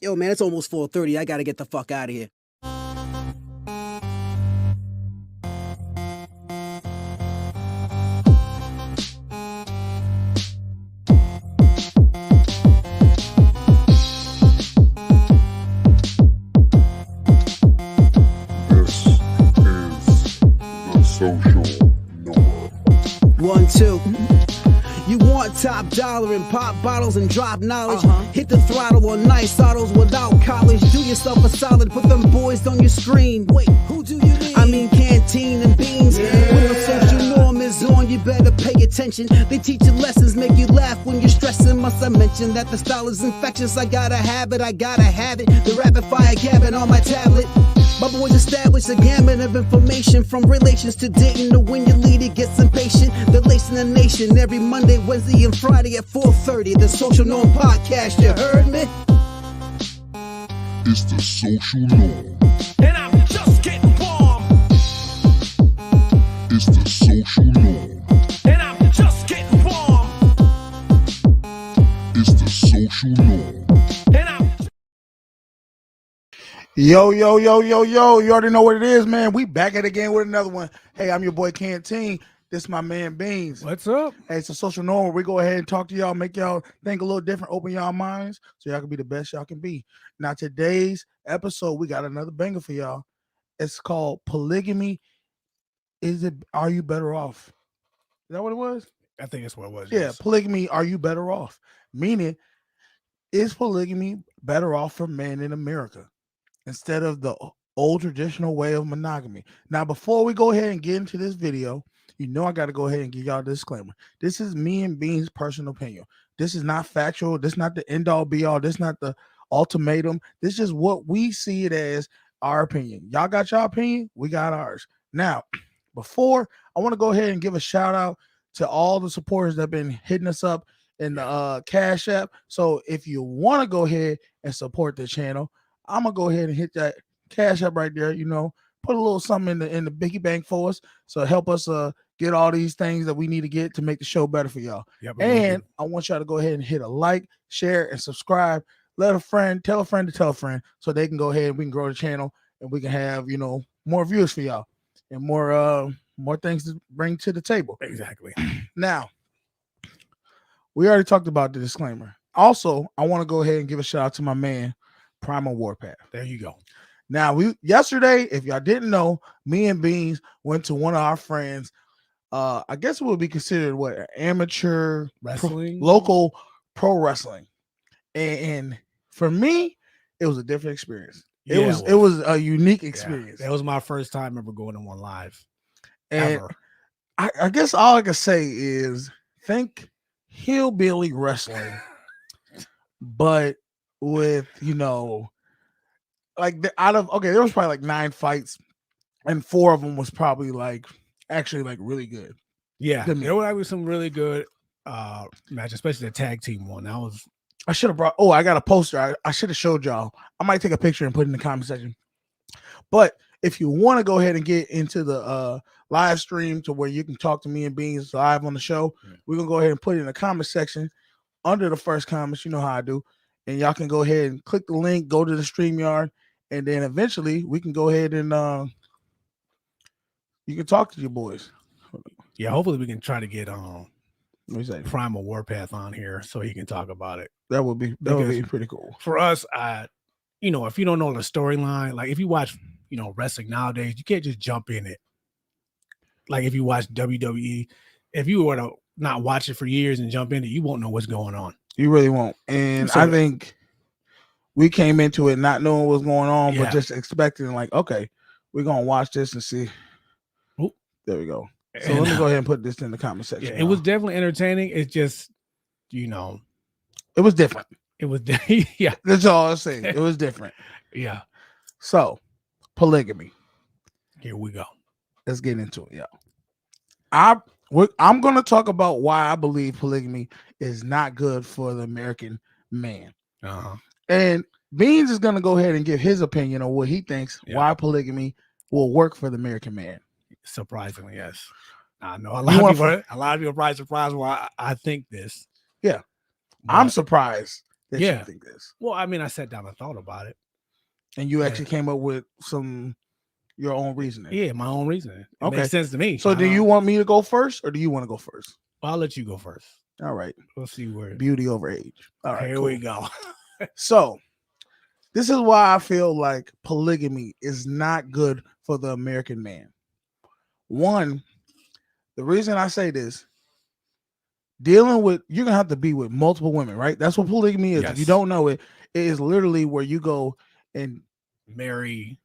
Yo, man, it's almost 4:30. I gotta get the fuck out of here. This is the social norm. 1, 2. You want top dollar and pop bottles and drop knowledge. Hit the throttle on nice autos without college. Do yourself a solid, put them boys on your screen. Wait, who do you mean? I mean canteen and beans. When the social norm is on, you better pay attention. They teach you lessons, make you laugh when you're stressing. Must I mention that the style is infectious? I gotta have it, I gotta have it. The rapid fire gabbing on my tablet. My boys established a gamut of information, from relations to dating to when your leader gets impatient. They're lacing the nation every Monday, Wednesday, and Friday at 4:30. The Social Norm Podcast, you heard me? It's the social norm. And I'm just getting warm. It's the social norm. And I'm just getting warm. It's the social norm. And I'm Yo, you already know what it is, man. We back at it again with another one. Hey, I'm your boy Canteen. This is my man Beans. What's up? Hey, it's a social norm where we go ahead and talk to y'all, make y'all think a little different, open y'all minds so y'all can be the best y'all can be. Now, today's episode, we got another banger for y'all. It's called Polygamy. Are you better off? Is that what it was? I think that's what it was. Yeah, yes. polygamy, are you better off? Meaning, is polygamy better off for men in America instead of the old traditional way of monogamy? Now, before we go ahead and get into this video, you know I got to go ahead and give y'all a disclaimer. This is me and Bean's personal opinion. This is not factual. This is not the end-all, be-all. This is not the ultimatum. This is what we see it as, our opinion. Y'all got your opinion. We got ours. Now, before, I want to go ahead and give a shout-out to all the supporters that have been hitting us up in the Cash App. So if you want to go ahead and support the channel, I'm gonna go ahead and hit that Cash App right there. You know, put a little something in the biggie bank for us, so help us get all these things that we need to get to make the show better for y'all. Yep, And I want y'all to go ahead and hit a like, share, and subscribe. Let a friend, tell a friend to tell a friend, so they can go ahead and we can grow the channel and we can have, you know, more views for y'all and more things to bring to the table. exactly. Now, we already talked about the disclaimer. Also, I want to go ahead and give a shout out to my man Primal Warpath. There you go. Now, yesterday, if y'all didn't know, me and Beans went to one of our friends. I guess it would be considered what, an amateur Wrestling? local pro wrestling. And for me, it was a different experience. It was a unique experience. That was my first time ever going to one live. And Ever. I guess all I can say is think hillbilly wrestling, but with, you know, like there was probably like 9 fights, and 4 of them was probably like actually like really good. Yeah, Good there were actually some really good match, especially the tag team one. That was I should have brought. Oh, I got a poster. I should have showed y'all. I might take a picture and put it in the comment section. But if you want to go ahead and get into the live stream to where you can talk to me and Beans live on the show, we're gonna go ahead and put it in the comment section under the first comments. You know how I do, and y'all can go ahead and click the link, go to the StreamYard, and then eventually we can go ahead and you can talk to your boys. yeah. Hopefully, we can try to get What do you say? Primal Warpath on here so he can talk about it. That would be pretty cool. For us, you know, if you don't know the storyline, like if you watch, you know, wrestling nowadays, you can't just jump in it. Like if you watch WWE, if you were to not watch it for years and jump in it, you won't know what's going on. You really won't. And So- I think we came into it not knowing what's going on, Yeah. but just expecting like, okay, we're gonna watch this and see. Oop. There we go. So And, let me go ahead and put this in the comment section. yeah, it was definitely entertaining. It's just, you know, it was different. it was yeah, That's all I'm saying. It was different. yeah. So polygamy. Here we go. Let's get into it, yeah. I'm gonna talk about why I believe polygamy is not good for the American man. Uh-huh. And Beans is gonna go ahead and give his opinion on what he thinks why polygamy will work for the American man. Surprisingly, yes. I know a lot of people are probably surprised why I think this. Yeah. But I'm surprised that you Yeah. think this? Well, I mean, I sat down and thought about it. And you Yeah. actually came up with your own reasoning. Yeah, my own reasoning. It Okay. makes sense to me. So do you want me to go first, or do you want to go first? I'll let you go first. All right. We'll see where. Beauty over age. All right. Here Cool. we go. So this is why I feel like polygamy is not good for the American man. One, the reason I say this, you're gonna have to be with multiple women, right? That's what polygamy is. If you Yes. don't know it, it is literally where you go and Marry.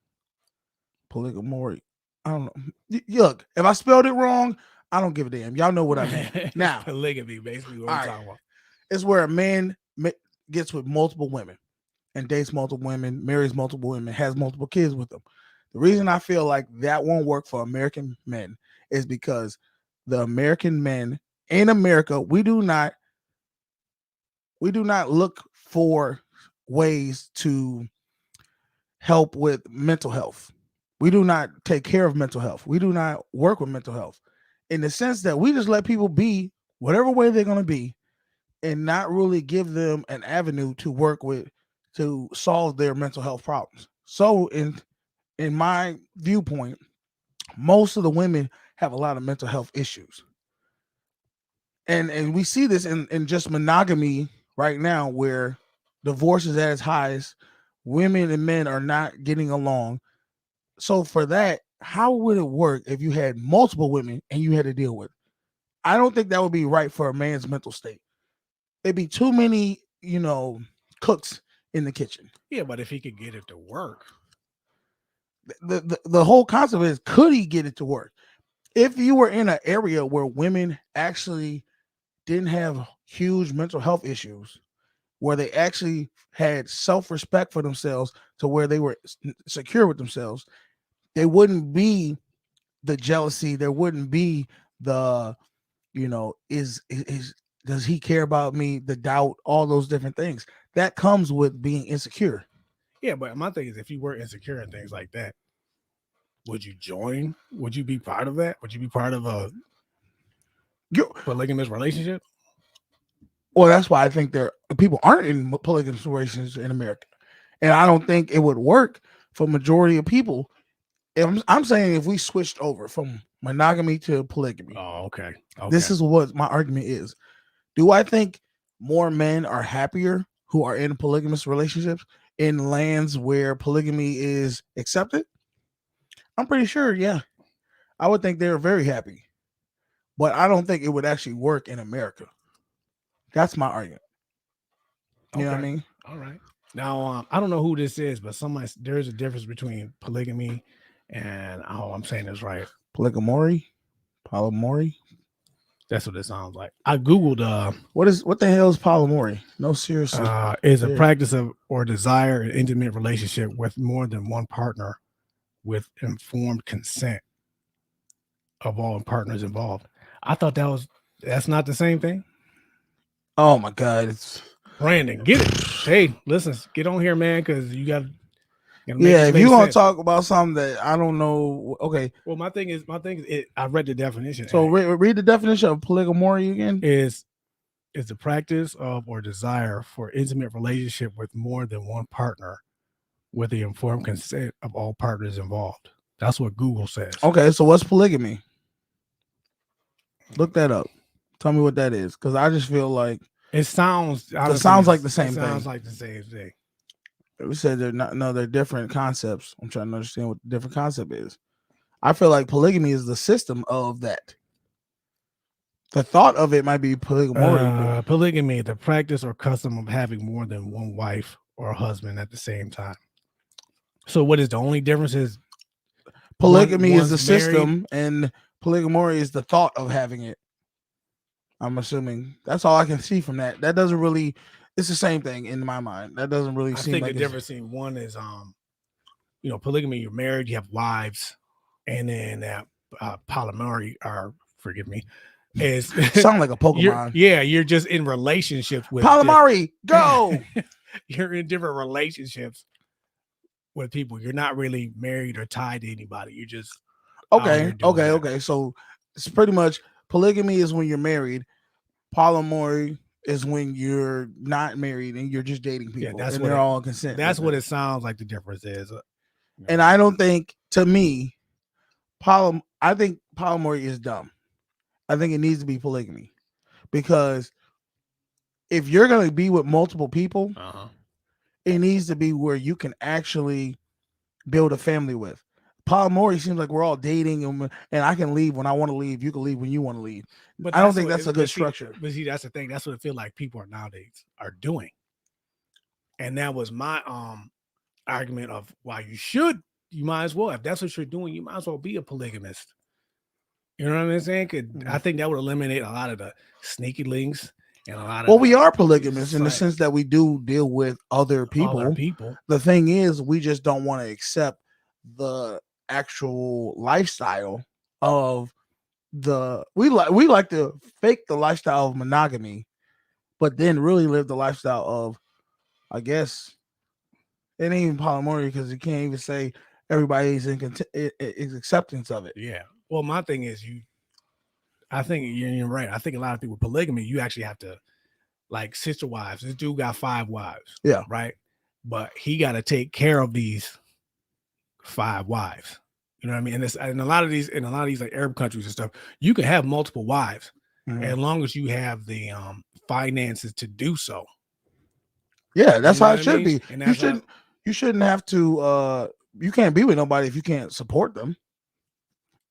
polygamy. I don't know. Look, if I spelled it wrong, I don't give a damn. Y'all know what I mean. Now, polygamy, basically what all we're right. talking about. it's where a man gets with multiple women and dates multiple women, marries multiple women, has multiple kids with them. The reason I feel like that won't work for American men is because the American men in America, we do not look for ways to help with mental health. We do not take care of mental health. We do not work with mental health in the sense that we just let people be whatever way they're going to be and not really give them an avenue to work with to solve their mental health problems. So in my viewpoint, most of the women have a lot of mental health issues. And we see this in just monogamy right now, where divorce is at its highest, women and men are not getting along. So for that, how would it work if you had multiple women and you had to deal with? I don't think that would be right for a man's mental state. It'd be too many, cooks in the kitchen. Yeah, but if he could get it to work. The whole concept is, could he get it to work? If you were in an area where women actually didn't have huge mental health issues, where they actually had self-respect for themselves to where they were secure with themselves, there wouldn't be the jealousy. There wouldn't be the, does he care about me? The doubt, all those different things that comes with being insecure. Yeah, but my thing is, if you were insecure and things like that, would you join? Would you be part of that? Would you be part of a polygamous relationship? Well, that's why I think people aren't in polygamous relationships in America, and I don't think it would work for majority of people. I'm saying if we switched over from monogamy to polygamy. Oh, okay. This is what my argument is. Do I think more men are happier who are in polygamous relationships in lands where polygamy is accepted? I'm pretty sure, yeah. I would think they're very happy. But I don't think it would actually work in America. That's my argument. You know what I mean? All right. Now, I don't know who this is, but there's a difference between polygamy and, I'm saying this right. Polyamory? That's what it sounds like. I Googled what the hell is polyamory? No, seriously. Is a practice of or desire an intimate relationship with more than one partner with informed consent of all partners involved. I thought that's not the same thing. Oh my God. It's Brandon, get it. Hey, listen, get on here, man, because you got if you want to talk about something that I don't know, okay. Well, my thing is I read the definition. So read the definition of polyamory again. Is the practice of or desire for intimate relationship with more than one partner with the informed consent of all partners involved. That's what Google says. Okay, so what's polygamy? Look that up. Tell me what that is, because I just feel like it sounds like the same thing. Sounds like the same thing. We said they're different concepts. I'm trying to understand what the different concept is. I feel like polygamy is the system of that. The thought of it might be polyamory. Polygamy, the practice or custom of having more than one wife or husband at the same time. So what is the only difference is polygamy is the system and polyamory is the thought of having it. I'm assuming that's all I can see from that. That doesn't really, it's the same thing in my mind. That doesn't really seem like the difference in one is, polygamy, you're married, you have wives, and then polyamory, or forgive me, is sound like a Pokemon. You're just in relationships with polyamory. Go. You're in different relationships with people. You're not really married or tied to anybody. You're just okay. So it's pretty much polygamy is when you're married. Polyamory is when you're not married and you're just dating Yeah, people, that's and what they're it- all consent. That's with what it sounds like the difference is. And I don't think, to me, I think polyamory is dumb. I think it needs to be polygamy, because if you're going to be with multiple people, Uh-huh. it needs to be where you can actually build a family with. Polyamory seems like we're all dating, and I can leave when I want to leave. You can leave when you want to leave. But I don't think that's a good structure. But see, that's the thing. That's what I feel like people are nowadays are doing. And that was my argument of why you might as well, if that's what you're doing, you might as well be a polygamist. You know what I'm saying? I think that would eliminate a lot of the sneaky links and a lot of. Well, we are polygamists in the like sense that we do deal with other people. other people. The thing is, we just don't want to accept the actual lifestyle of we like to fake the lifestyle of monogamy, but then really live the lifestyle of, I guess, it ain't even polyamory, because you can't even say everybody's is acceptance of it. Yeah. Well, my thing is I think you're right. I think a lot of people with polygamy, you actually have to, like, sister wives. This dude got 5 wives. Yeah. Right. But he got to take care of these 5 wives. You know what I mean? And in a lot of these like Arab countries and stuff, you can have multiple wives as long as you have the finances to do so. Yeah, that's You know how what it should I mean? be. And You shouldn't have to you can't be with nobody if you can't support them.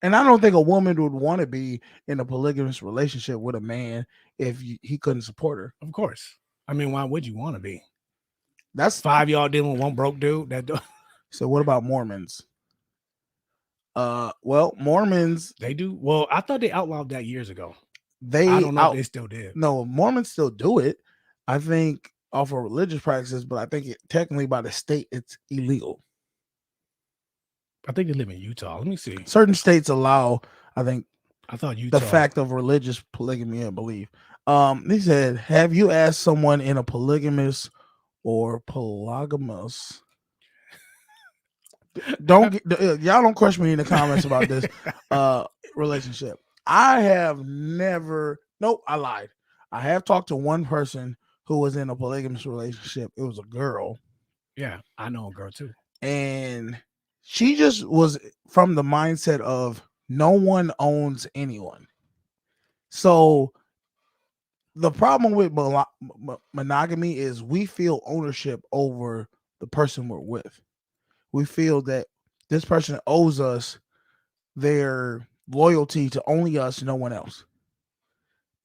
And I don't think a woman would want to be in a polygamous relationship with a man if he couldn't support her. Of course. I mean, why would you want to be? That's 5 y'all dealing with one broke dude. So what about Mormons? Well, Mormons, They do. Well, I thought they outlawed that years ago. I I don't know if they still did. No, Mormons still do it. I think off of religious practices, but I think technically by the state it's illegal. I think they live in Utah. Let me see. Certain states allow, I think, I thought Utah. the fact of religious polygamy, I believe. He said, have you asked someone in a polygamous or polygamous? Y'all don't question me in the comments about this relationship. I have never. Nope, I lied. I have talked to one person who was in a polygamous relationship. It was a girl. Yeah, I know a girl too. And she just was from the mindset of no one owns anyone. So the problem with monogamy is we feel ownership over the person we're with. We feel that this person owes us their loyalty to only us, no one else.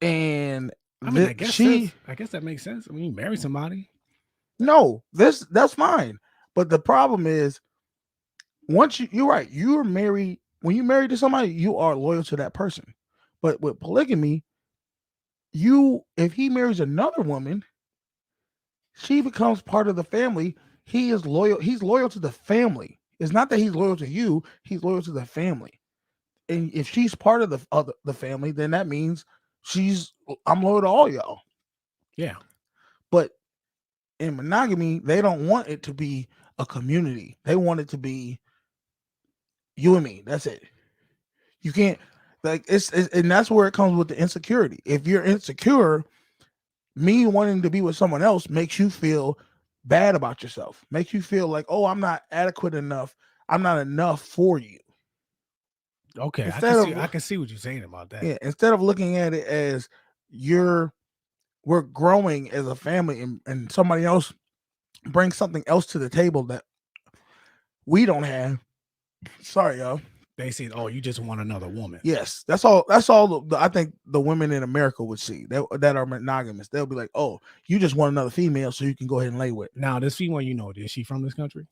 And I mean, I guess that makes sense. I mean, you marry somebody. No, that's fine. But the problem is, once you're right, you're married. When you're married to somebody, you are loyal to that person. But with polygamy, if he marries another woman, she becomes part of the family. He is loyal. He's loyal to the family. It's not that he's loyal to you. He's loyal to the family. And if she's part of the family, then that means I'm loyal to all y'all. Yeah. But in monogamy, they don't want it to be a community. They want it to be you and me. That's it. You can't, like, it's and that's where it comes with the insecurity. If you're insecure, me wanting to be with someone else makes you feel bad about yourself. Makes you feel like, oh, I'm not adequate enough. I'm not enough for you. Okay, I can see what you're saying about that. Yeah, instead of looking at it as we're growing as a family, and somebody else brings something else to the table that we don't have. Sorry, y'all. They say, "Oh, you just want another woman." Yes, that's all. That's all. I think the women in America would see that are monogamous. They'll be like, "Oh, you just want another female, so you can go ahead and lay with." Now, this female, is she from this country?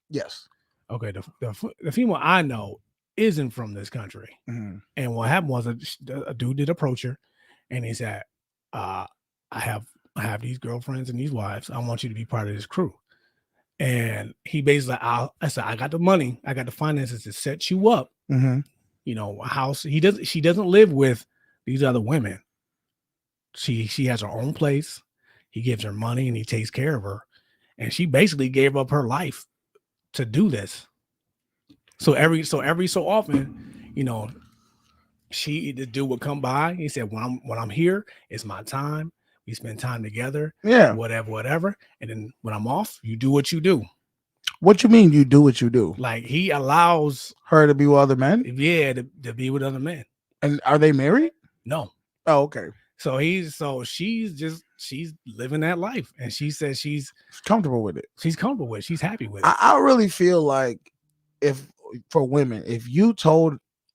Yes. Okay. The female I know isn't from this country. Mm-hmm. And what happened was a dude did approach her, and he said, "I have these girlfriends and these wives. I want you to be part of this crew." And he basically, I said, I got the money, I got the finances to set you up. Mm-hmm. A house. She doesn't live with these other women. She has her own place. He gives her money and he takes care of her. And she basically gave up her life to do this. So every so often, the dude would come by. He said, when I'm here, it's my time. We spend time together, Yeah. whatever. And then when I'm off, you do what you do. What you mean you do what you do? Like he allows Her to be with other men? to be with other men. And are they married? No. Oh, okay. So she's living that life. And she says she's Comfortable with it. She's comfortable with it. She's happy with it. I really feel like if for women, if you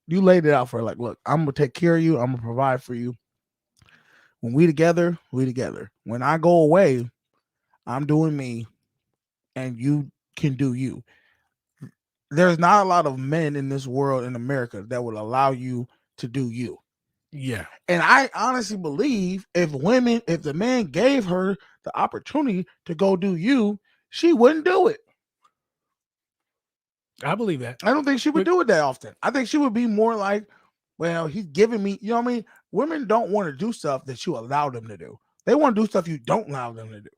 laid it out for her, like, look, I'm gonna take care of you, I'm gonna provide for you. When we together, we together. When I go away, I'm doing me and you can do you. There's not a lot of men in this world in America that would allow you to do you. Yeah. And I honestly believe if the man gave her the opportunity to go do you, she wouldn't do it. I believe that. I don't think she would do it that often. I think she would be more like, well, he's giving me, you know what I mean? Women don't want to do stuff that you allow them to do. They want to do stuff you don't allow them to do.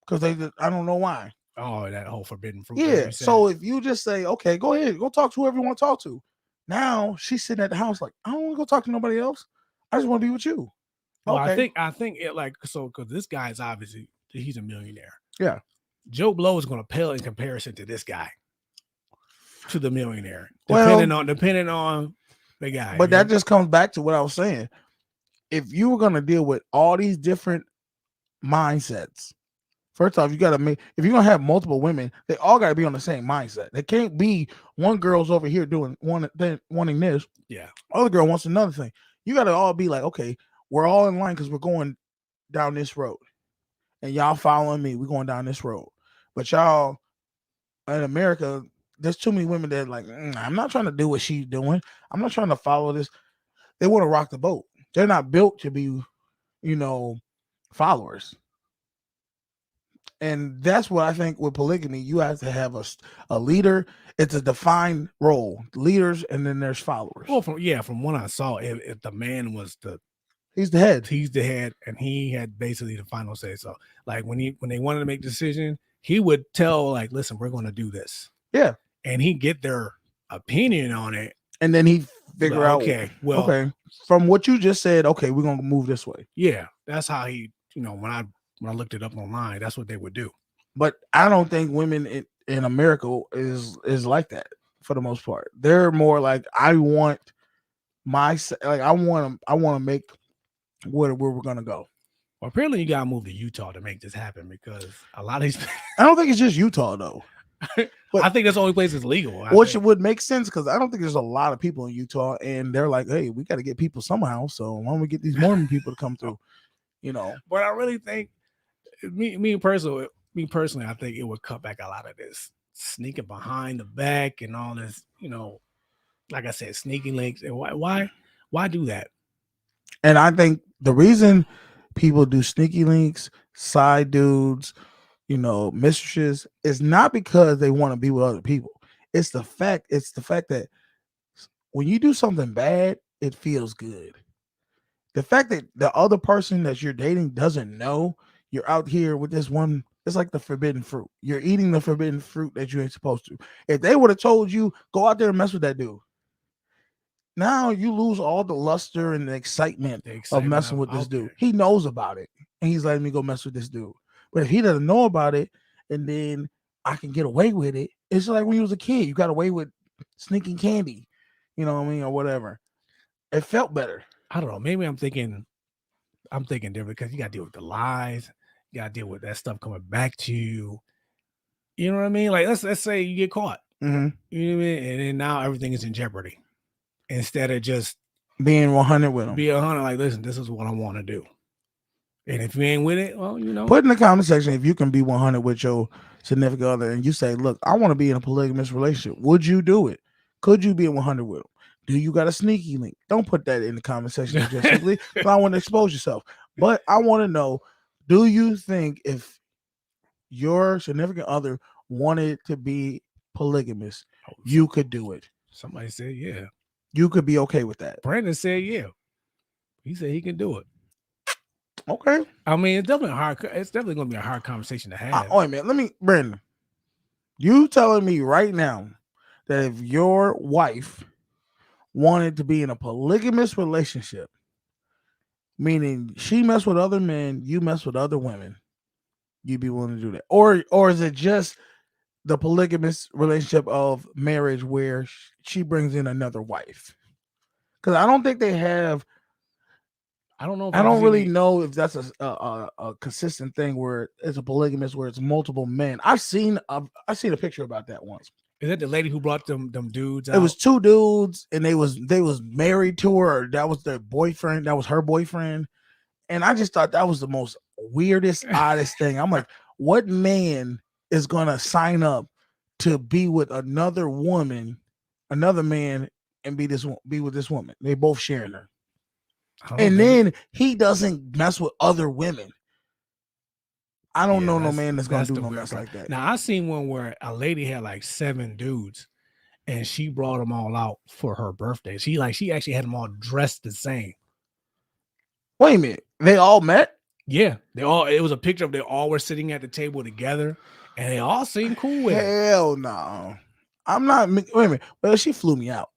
Because I don't know why. Oh, that whole forbidden fruit. Yeah. So if you just say, okay, go ahead, go talk to whoever you want to talk to. Now she's sitting at the house like, I don't want to go talk to nobody else. I just want to be with you. Well, okay. I think it like so because this guy is obviously he's a millionaire. Yeah. Joe Blow is going to pale in comparison to this guy, to the millionaire, Well, depending on the guy. But that just comes back to what I was saying. If you were going to deal with all these different mindsets, first off, you got to make, if you're going to have multiple women, they all got to be on the same mindset. They can't be one girl's over here doing wanting this. Yeah. Other girl wants another thing. You got to all be like, okay, we're all in line because we're going down this road. And y'all following me. We're going down this road. But y'all in America, there's too many women that are like, I'm not trying to do what she's doing. I'm not trying to follow this. They want to rock the boat. They're not built to be, followers. And that's what I think with polygamy, you have to have a leader. It's a defined role, leaders, and then there's followers. Well, from what I saw, if the man was he's the head, and he had basically the final say. So, like when they wanted to make a decision, he would tell like, "Listen, we're going to do this." Yeah, and he'd get their opinion on it, and then he figure out, okay, from what you just said, okay, we're going to move this way. Yeah, that's how he, when I looked it up online, that's what they would do. But I don't think women in America is like that for the most part. They're more like, I want to make where we're gonna go. Well, apparently you gotta move to Utah to make this happen because a lot of these. I don't think it's just Utah though. But I think that's the only place it's legal. Which would make sense because I don't think there's a lot of people in Utah, and they're like, hey, we got to get people somehow. So why don't we get these Mormon people to come through? But I really think me personally, I think it would cut back a lot of this sneaking behind the back and all this, like I said, sneaking links. And why do that? And I think the reason people do sneaky links, side dudes, mistresses, is not because they want to be with other people. It's the fact that when you do something bad, it feels good. The fact that the other person that you're dating doesn't know you're out here with this one, it's like the forbidden fruit. You're eating the forbidden fruit that you ain't supposed to. If they would have told you, go out there and mess with that dude, now you lose all the luster and the excitement of messing with this dude. He knows about it, and he's letting me go mess with this dude. But if he doesn't know about it, and then I can get away with it, it's like when you was a kid, you got away with sneaking candy, or whatever. It felt better. I don't know. Maybe I'm thinking different because you got to deal with the lies. You got to deal with that stuff coming back to you. You know what I mean? Like let's say you get caught. Mm-hmm. You know what I mean? And then now everything is in jeopardy. Instead of just being 100 with them. Be 100. Like, listen, this is what I want to do. And if you ain't with it, well, put in the comment section if you can be 100 with your significant other, and you say, "Look, I want to be in a polygamous relationship." Would you do it? Could you be 100 with them? Do you got a sneaky link? Don't put that in the comment section. Just simply, I want to expose yourself. But I want to know: do you think if your significant other wanted to be polygamous, you could do it? Somebody said, "Yeah." You could be okay with that. Brandon said, "Yeah." He said he can do it. Okay. I mean, it's definitely going to be a hard conversation to have. Wait a minute. Brandon, you telling me right now that if your wife wanted to be in a polygamous relationship, Meaning she mess with other men, you mess with other women. You'd be willing to do that, or is it just the polygamous relationship of marriage where she brings in another wife? Because I don't think they have. I don't know if I I've don't seen really it. know if that's a consistent thing where it's a polygamous where it's multiple men. I've seen a picture about that once. Is that the lady who brought them dudes out? It was two dudes and they was married to her. Or that was their boyfriend. That was her boyfriend. And I just thought that was the most weirdest, oddest thing. I'm like, what man is gonna sign up to be with another woman, another man, and be with this woman? They both sharing her. I don't know, And maybe- then he doesn't mess with other women. I don't Yeah, know no man that's gonna do the no weird mess part. like that. Now I seen one where a lady had like 7 dudes, and she brought them all out for her birthday. She actually had them all dressed the same. Wait a minute, they all met? Yeah, they all. It was a picture of they all were sitting at the table together, and they all seemed cool with it. Hell no. I'm not. Wait a minute. Well, she flew me out.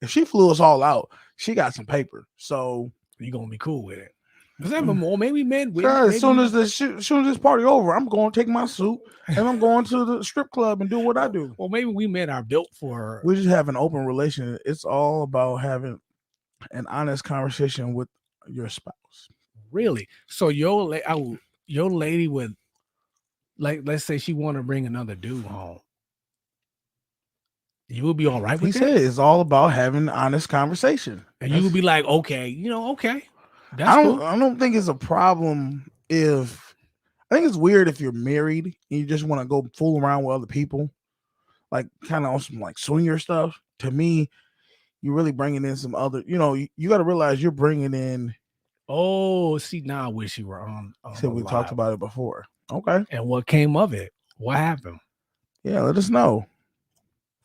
If she flew us all out, she got some paper. So You gonna be cool with it? Or maybe men, women. girl, as soon maybe- as soon as this party over, I'm going to take my suit and I'm going to the strip club and do what I do. Well, maybe we men are built for. We just have an open relation. It's all about having an honest conversation with your spouse. Really? So your lady would, like, let's say she want to bring another dude home. You would be all right He with said that, it's all about having an honest conversation. and you would be like, okay, okay, that's I don't cool. I don't think it's a problem if I think it's weird if you're married and you just want to go fool around with other people, like kind of on some like swinger stuff. To me, you're really bringing in some other. You got to realize you're bringing in. Oh, see, now I wish you were on. He said we talked about it before. Okay, And what came of it? What happened? yeah, let us know.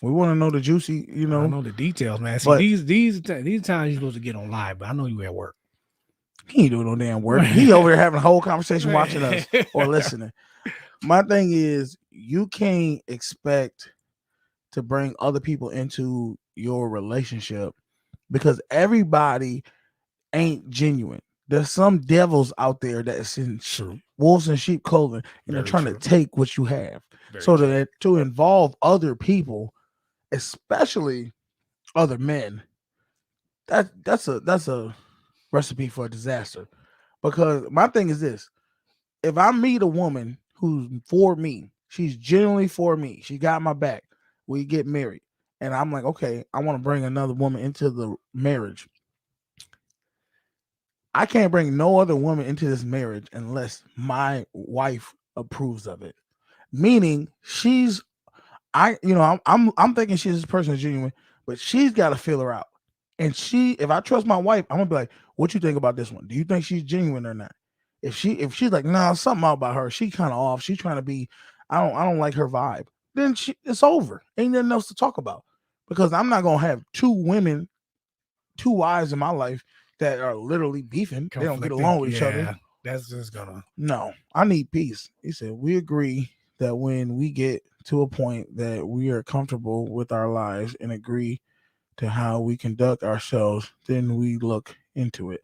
We want to know the juicy. I don't know the details, man. See, but- these times you're supposed to get on live, but I know you at work. He ain't doing no damn work. He over there having a whole conversation, watching us or listening. My thing is, you can't expect to bring other people into your relationship because everybody ain't genuine. There's some devils out there that is in wolves and sheep clothing, and they're Very trying true. to take what you have. Very So true. that to involve other people, especially other men, that's a recipe for a disaster. Because my thing is this: if I meet a woman who's for me, she's genuinely for me, she got my back, we get married, and I'm like, okay, I want to bring another woman into the marriage. I can't bring no other woman into this marriage unless my wife approves of it. Meaning I'm thinking she's this person is genuine, but she's got to feel her out. And if I trust my wife, I'm gonna be like, what you think about this one? Do you think she's genuine or not? If she's like, nah, something out about her, she kind of off. She's trying to be, I don't like her vibe. Then it's over. Ain't nothing else to talk about. Because I'm not gonna have two wives in my life that are literally beefing. They don't get along with each other. That's just gonna. No, I need peace. He said, we agree that when we get to a point that we are comfortable with our lives and agree to how we conduct ourselves, then we look into it.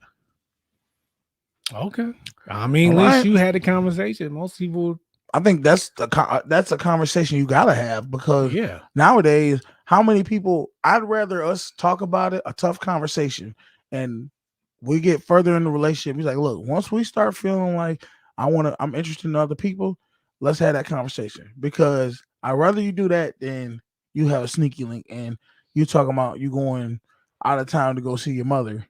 Okay. I mean, at least you had a conversation. Most people. I think that's a conversation you gotta have because Yeah. nowadays, how many people? I'd rather us talk about it, a tough conversation, and we get further in the relationship. He's like, look, once we start feeling like I'm interested in other people, let's have that conversation because I'd rather you do that than you have a sneaky link and you talking about you going out of town to go see your mother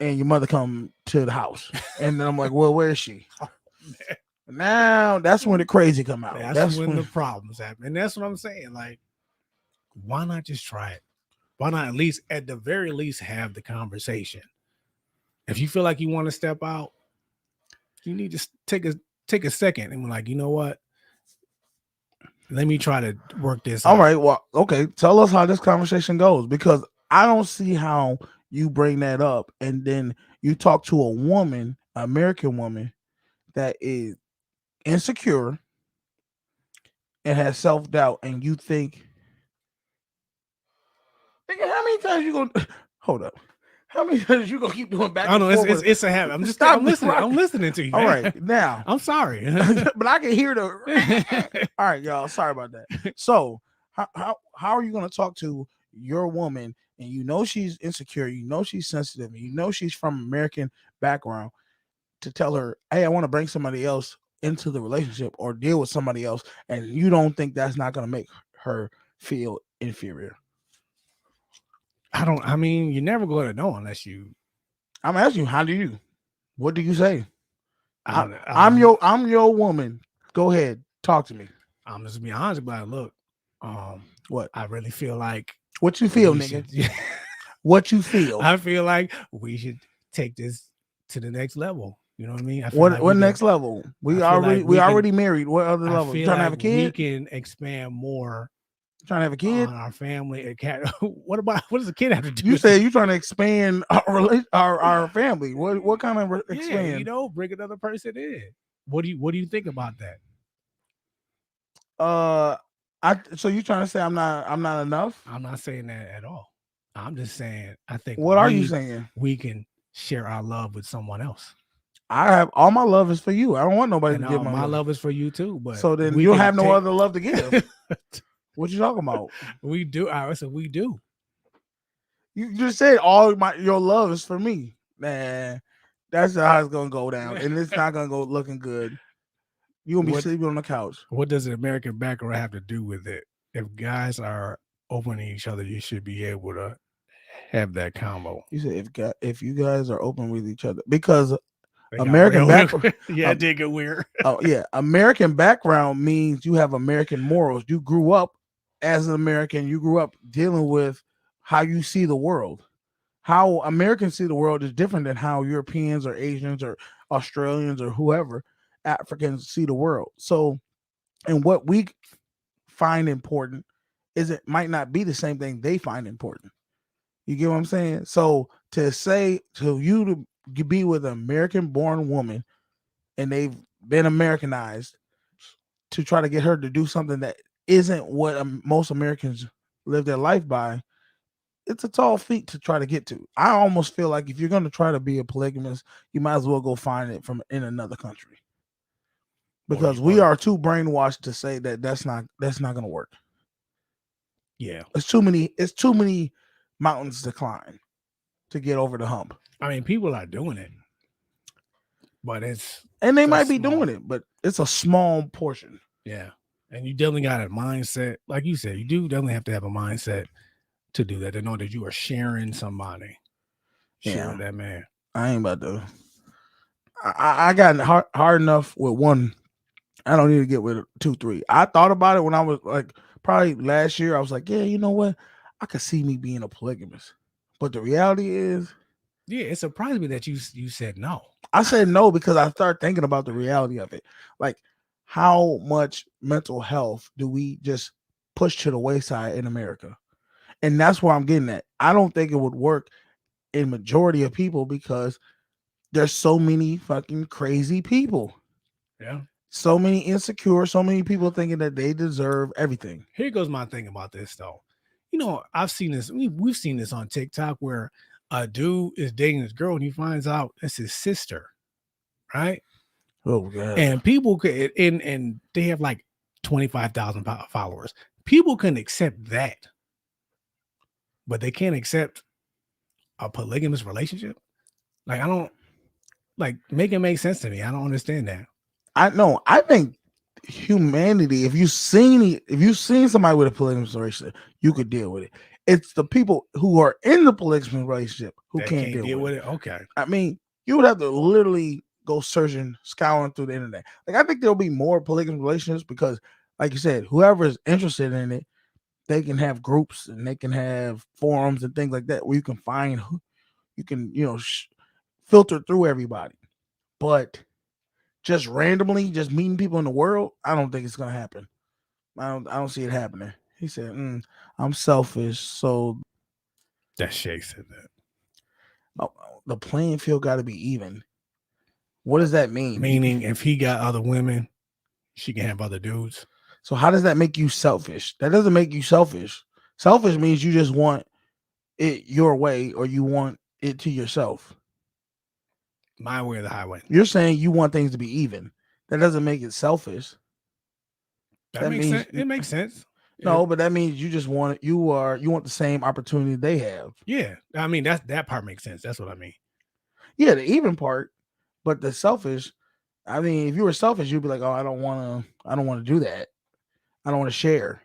and your mother come to the house. And then I'm like, well, where is she? Now that's when the crazy come out. That's when the problems happen. And that's what I'm saying. Like, why not just try it? Why not at the very least have the conversation? If you feel like you want to step out, you need to take a second and be like, you know what? Let me try to work this out. All right. Well, okay. Tell us how this conversation goes because I don't see how you bring that up and then you talk to a woman, an American woman that is insecure and has self-doubt, and you think, nigga, how many times you gonna hold up? How many times you gonna keep doing back I don't and know. forward? It's a habit. I'm just. Stop I'm listening. right. I'm listening to you. All Man. right, now. I'm sorry. But I can hear the. All right, y'all. Sorry about that. So, how are you gonna talk to your woman, and you know she's insecure, you know she's sensitive, and you know she's from American background, to tell her, hey, I want to bring somebody else into the relationship or deal with somebody else, and you don't think that's not gonna make her feel inferior? I mean, you're never going to know unless you. I'm asking you, how do you? What do you say? I'm I'm your woman. Go ahead, talk to me. I'm just be honest about it. Look, What? I really feel like What you feel, we nigga? should- What you feel? I feel like we should take this to the next level. You know what I mean? I feel like What we next can, level? I feel like We we can- already married. What other I level? You feel trying to like have a we kid? can expand more Trying to have a kid? on our family. What does a kid have to do? You with said you trying to expand our family. What kind of it? expand? You know, bring another person in. What do you think about that? So you trying to say I'm not enough? I'm not saying that at all. I'm just saying I think What are you saying? we can share our love with someone else. I have all my love is for you. I don't want nobody And to give my love is for you too. But So then we you can have no take- other love to give. What you talking about? We do. I said we do. You just said your love is for me. Man, that's how it's gonna go down, and it's not gonna go looking good. You gonna be What- sleeping on the couch. What does the American background have to do with it? If guys are open to each other, you should be able to have that combo. You said if you guys are open with each other, because They got American real- background. yeah, it did get weird. Oh yeah, American background means you have American morals. You grew up as an American. You grew up dealing with how you see the world. How Americans see the world is different than how Europeans or Asians or Australians or whoever Africans see the world. So, and what we find important is it might not be the same thing they find important. You get what I'm saying? So to say to you to be with an American-born woman and they've been Americanized, to try to get her to do something that isn't what most Americans live their life by, it's a tall feat to try to get to. I almost feel like if you're going to try to be a polygamist, you might as well go find it from in another country, because we are too brainwashed to say that that's not going to work. Yeah, It's too many mountains to climb to get over the hump. I mean, people are doing it, but And they it's might be small. doing it, but it's a small portion. Yeah, and you definitely got a mindset, like you said. You do definitely have to have a mindset to do that, to know that you are sharing somebody. Sharing that man. I ain't about to. I got hard enough with one. I don't need to get with 2, 3. I thought about it when I was like probably last year. I was like, yeah, you know what? I could see me being a polygamist. But the reality is, Yeah, it surprised me that you said no. I said no because I started thinking about the reality of it. Like, how much mental health do we just push to the wayside in America? And that's where I'm getting at. I don't think it would work in majority of people because there's so many fucking crazy people. Yeah. So many insecure, so many people thinking that they deserve everything. Here goes my thing about this though. You know, I've seen this. We've seen this on TikTok where a dude is dating this girl and he finds out it's his sister, right? Oh god. And people could, and they have like 25,000 followers. People can accept that, but they can't accept a polygamous relationship. Like, I don't make it make sense to me. I don't understand that. I know. I think humanity, if you've seen somebody with a polygamous relationship, you could deal with it. It's the people who are in the polygamous relationship who They can't deal with it. Okay. I mean, you would have to literally go searching, scouring through the internet. Like, I think there'll be more polygamous relationships because, like you said, whoever is interested in it, they can have groups and they can have forums and things like that where you can find, you can, filter through everybody. But just randomly, just meeting people in the world, I don't think it's gonna happen. I don't see it happening. He said, "I'm selfish, so That Shay said that. the playing field got to be even." What does that mean? Meaning, if he got other women, she can have other dudes. So how does that make you selfish? That doesn't make you selfish. Selfish means you just want it your way, or you want it to yourself. My way or the highway. You're saying you want things to be even. That doesn't make it selfish. That makes means sense. It makes sense. no, but that means you just want you want the same opportunity they have. Yeah, I mean that part makes sense. That's what I mean. Yeah, the even part, but the selfish. I mean, if you were selfish, you'd be like, "Oh, I don't want to do that. I don't want to share."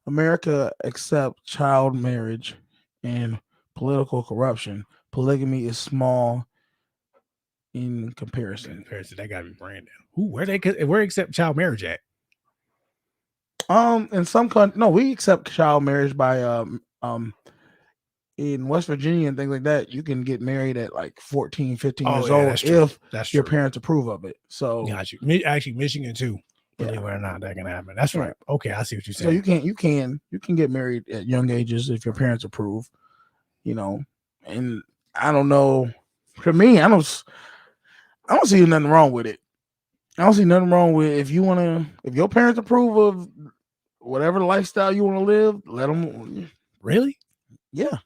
America accepts child marriage and political corruption. Polygamy is small in comparison. That gotta be Brandon. Where accept child marriage at? In some countries, no, we accept child marriage by in West Virginia and things like that. You can get married at like 14, 15 years old if that's your true. parents approve of it. So Got you. Actually, Michigan too. Believe it or not, that can happen. That's right. Okay, I see what you're saying. So you can get married at young ages if your parents approve. You know, and I don't know. For me, I don't see nothing wrong with it. I don't see nothing wrong with if your parents approve of whatever lifestyle you want to live, let them. Really? Yeah.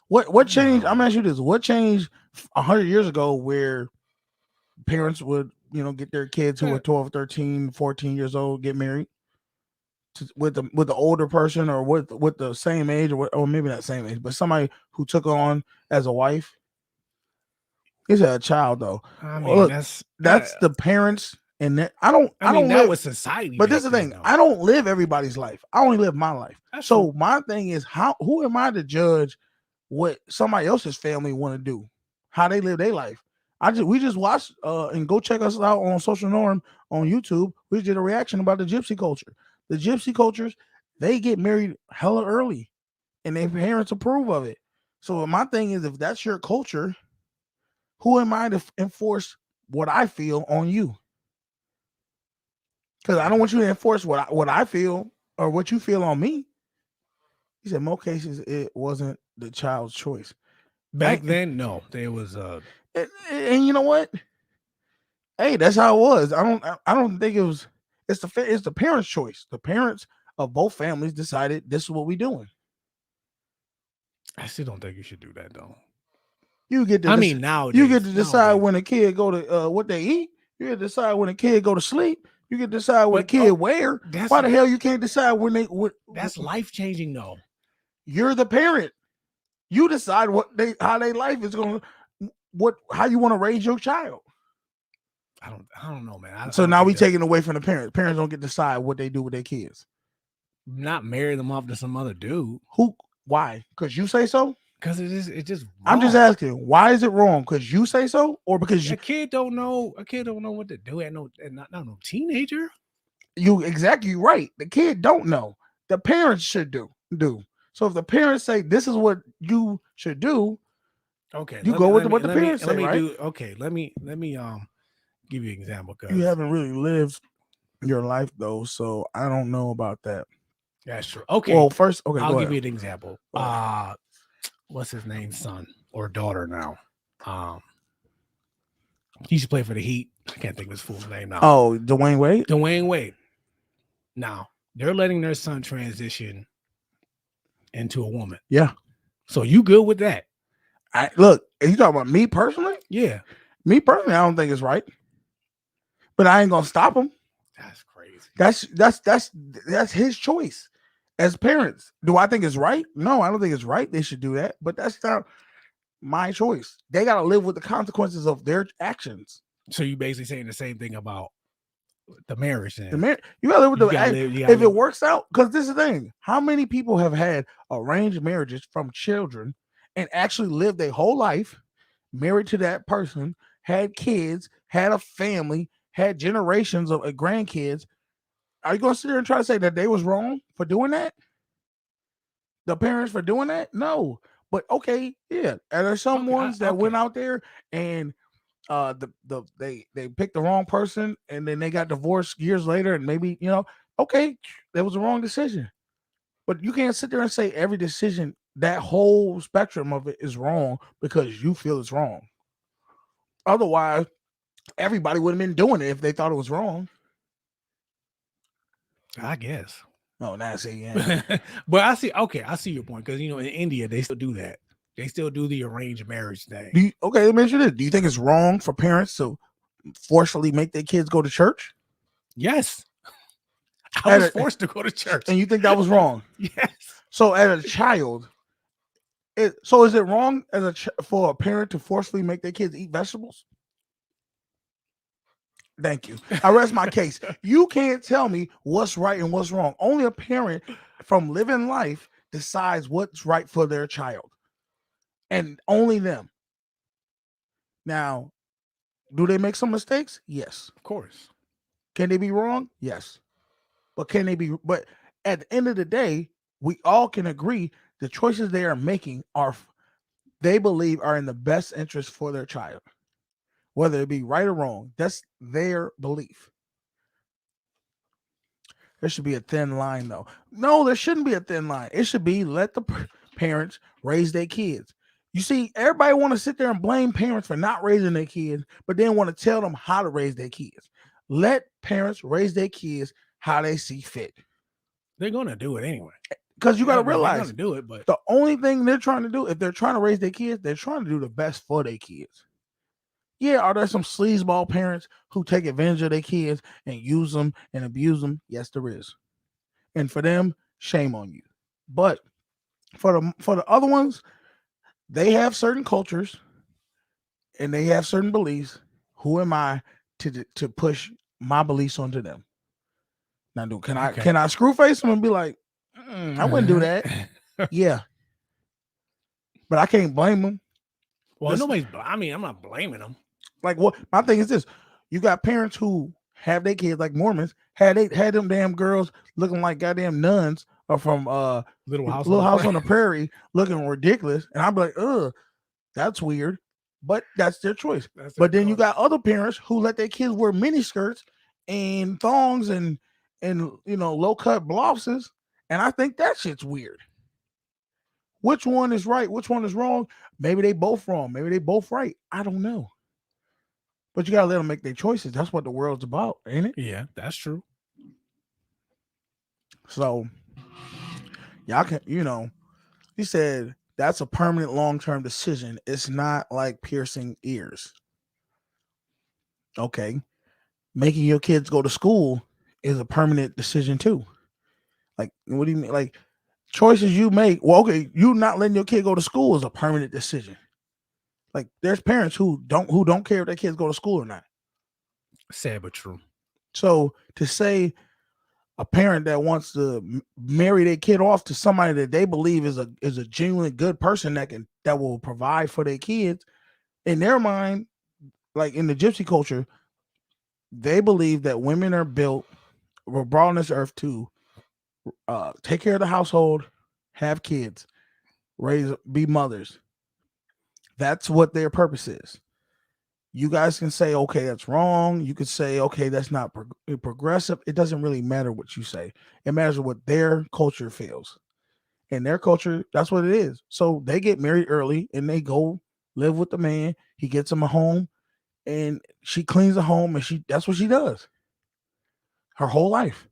What changed? I'm asking you this. What changed 100 years ago where parents would, get their kids who were 12, 13, 14 years old get married with the older person or with the same age or maybe not same age, but somebody who took on as a wife? He's a child though. I mean, look, that's the parents, and that I don't that live was society. But this is the thing. I don't live everybody's life. I only live my life. So my thing is, who am I to judge what somebody else's family want to do, how they live their life? We just watched and go check us out on Social Norm on YouTube. We did a reaction about the Gypsy culture. The Gypsy cultures, they get married hella early, and their parents approve of it. So my thing is, if that's your culture, who am I to enforce what I feel on you? Because I don't want you to enforce what I feel or what you feel on me. He said, in most cases, it wasn't the child's choice. Back then, no, there was and you know what? Hey, that's how it was. I don't think it was. It's the parents' choice. The parents of both families decided this is what we're doing. I still don't think you should do that though. You get to. Nowadays you get to decide when a kid go to what they eat. You get to decide when a kid go to sleep. You get to decide when a kid wear. Why the hell you can't decide when they? That's life changing though. You're the parent. You decide how their life is going. How you want to raise your child. I don't know, man. So now we taking away from the parents. Parents don't get to decide what they do with their kids. Not marry them off to some other dude. Who? Why? Because you say so? Because it's just wrong. I'm just asking, why is it wrong? Because you say so, or because a kid don't know what to do not no teenager. You exactly right. The kid don't know. The parents should do. So if the parents say this is what you should do, okay, you go with what the parents say, right? Let me give you an example. You haven't really lived your life though, so I don't know about that. That's true. Okay. Well, first, I'll give you an example. What's his name, son or daughter now? He used to play for the Heat. I can't think of his full name now. Oh, Dwayne Wade. Dwayne Wade. Now they're letting their son transition into a woman. Yeah. So you good with that? Look, are you talking about me personally? Yeah. Me personally, I don't think it's right. But I ain't gonna stop him. That's crazy. That's his choice. As parents, do I think it's right? No, I don't think it's right. They should do that, but that's not my choice. They got to live with the consequences of their actions. So you basically saying the same thing about the marriage. Then. You got to live with if it works out. Because this is the thing: how many people have had arranged marriages from children and actually lived their whole life married to that person, had kids, had a family, had generations of grandkids? Are you going to sit there and try to say that they was wrong for doing that? The parents for doing that? No. But okay, yeah. And there's some ones that went out there and they picked the wrong person and then they got divorced years later and maybe, okay, that was the wrong decision. But you can't sit there and say every decision, that whole spectrum of it is wrong because you feel it's wrong. Otherwise, everybody would have been doing it if they thought it was wrong. I guess. Oh, now I see, yeah. But I see your point because in India they still do that. They still do the arranged marriage thing. Okay, let me ask you this. Do you think it's wrong for parents to forcefully make their kids go to church? Yes. I At was a- forced to go to church. And you think that was wrong? Yes. So as a child, so is it wrong for a parent to forcefully make their kids eat vegetables? Thank you. I rest my case. You can't tell me what's right and what's wrong. Only a parent from living life decides what's right for their child. And only them. Now, do they make some mistakes? Yes. Of course. Can they be wrong? Yes. But can they be? But at the end of the day, we all can agree the choices they are making they believe are in the best interest for their child. Whether it be right or wrong, that's their belief. There should be a thin line, though. No, there shouldn't be a thin line. It should be let the parents raise their kids. You see, everybody want to sit there and blame parents for not raising their kids, but then want to tell them how to raise their kids. Let parents raise their kids how they see fit. They're gonna do it anyway. Because you got to They're realize gonna do it, but the only thing they're trying to do, if they're trying to raise their kids, they're trying to do the best for their kids. Yeah, are there some sleazeball parents who take advantage of their kids and use them and abuse them? Yes, there is. And for them, shame on you. But for the other ones, they have certain cultures and they have certain beliefs. Who am I to push my beliefs onto them? Now, can I screw face them and be like, I wouldn't do that? Yeah, but I can't blame them. Well, I'm not blaming them. Like, what my thing is this: you got parents who have their kids like Mormons had them damn girls looking like goddamn nuns or from Little House on the Prairie looking ridiculous, and I'm like, that's weird, but that's their choice. But then you got other parents who let their kids wear mini skirts and thongs and low cut blouses, and I think that shit's weird. Which one is right? Which one is wrong? Maybe they both wrong. Maybe they both right. I don't know. But you gotta let them make their choices. That's what the world's about, ain't it? Yeah, that's true. So y'all can, he said that's a permanent long-term decision. It's not like piercing ears. Okay. Making your kids go to school is a permanent decision too. Like, what do you mean? Like, choices you make. Well, okay, you not letting your kid go to school is a permanent decision. Like, there's parents who don't care if their kids go to school or not. Sad but true. So to say a parent that wants to marry their kid off to somebody that they believe is a genuinely good person that will provide for their kids, in their mind, like in the Gypsy culture, they believe that women were brought on this earth to take care of the household, have kids, be mothers. That's what their purpose is. You guys can say, okay, that's wrong. You could say, okay, that's not progressive. It doesn't really matter what you say. It matters what their culture feels. In their culture, that's what it is. So they get married early and they go live with the man. He gets them a home and she cleans the home and that's what she does her whole life.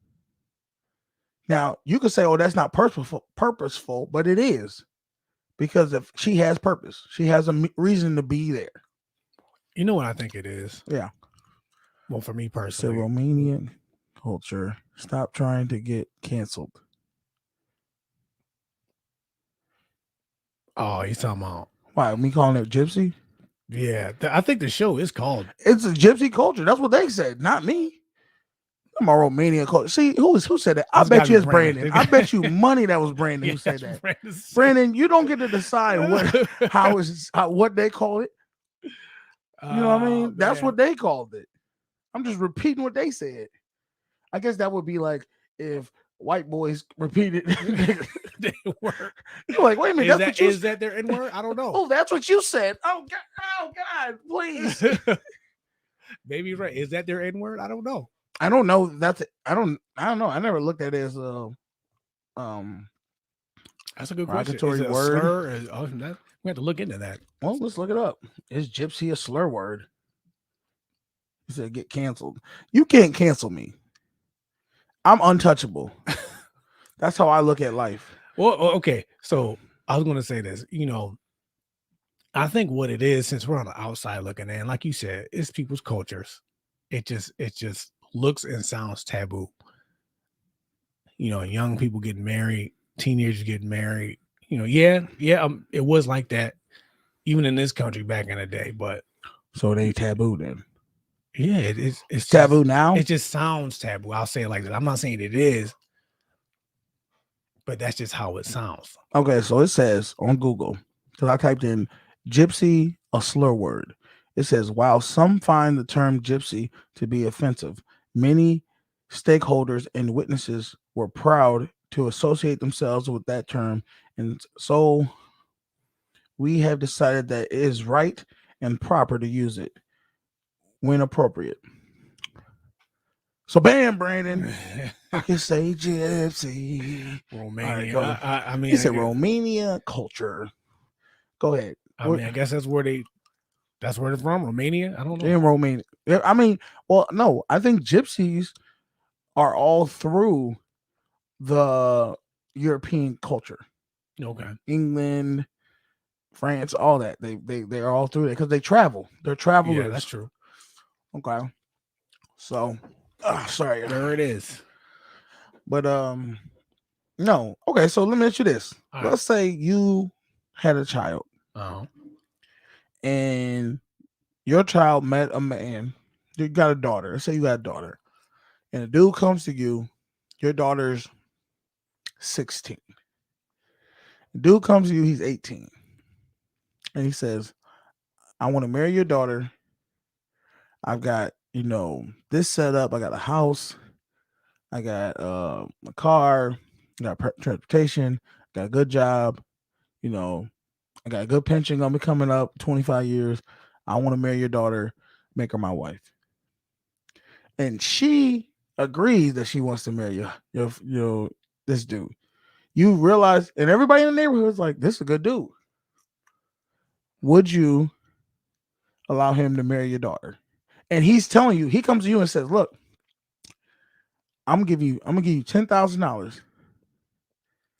Now, you could say, oh, that's not purposeful, but it is. Because if she has purpose, she has a reason to be there. You know what I think it is? Yeah. Well, for me personally, the Romanian culture. Stop trying to get canceled. Oh, he's talking about why me calling it Gypsy? Yeah, I think the show is called. It's a Gypsy culture. That's what they said, not me. I'm a Romanian culture. See, who said that? I bet you it's Brandon. I bet you money that was Brandon who said that. Brandon, you don't get to decide what they call it. You know what I mean? Man. That's what they called it. I'm just repeating what they said. I guess that would be like if white boys repeated they were. You're like, wait a minute, is that their N-word? I don't know. Oh, that's what you said. Oh God, please. Maybe you're right. Is that their N-word? I don't know. I don't know. I don't know. I never looked at it as that's a good question. Is it a word? We have to look into that. Well, let's look it up. Is Gypsy a slur word? He said get canceled. You can't cancel me. I'm untouchable. That's how I look at life. Well, okay. So I was going to say this. I think what it is, since we're on the outside looking in, like you said, it's people's cultures. It just looks and sounds taboo. Young people getting married, teenagers getting married. It was like that even in this country back in the day. But So they taboo then. yeah, it's Taboo just, now? it just sounds taboo. I'll say it like that. I'm not saying it is, but that's just how it sounds. Okay, so it says on Google, because I typed in gypsy, a slur word. It says, while some find the term gypsy to be offensive, many stakeholders and witnesses were proud to associate themselves with that term. And so we have decided that it is right and proper to use it when appropriate. So, bam, Brandon, I can say gypsy. Romania. All right, I mean, he said Romania culture. Go ahead. I guess that's where they're from. Romania. I don't know. In Romania. Yeah, I mean, well, no, I think gypsies are all through the European culture. Okay. England, France, all that. They're all through it because they travel. They're travelers. Yeah, that's true. Okay. So, sorry. There it is. But no. Okay, so let me ask you this. All Let's say you had a child right. and your child met a man. You got a daughter. Let's say you got a daughter. And a dude comes to you, your daughter's 16. The dude comes to you, he's 18. And he says, I want to marry your daughter. I've got, this set up. I got a house. I got a car. I got transportation. Got a good job. I got a good pension gonna be coming up 25 years. I want to marry your daughter, make her my wife. And she agrees that she wants to marry this dude. You realize, and everybody in the neighborhood is like, this is a good dude. Would you allow him to marry your daughter? And he's telling you, he comes to you and says, look, I'm gonna give you $10,000.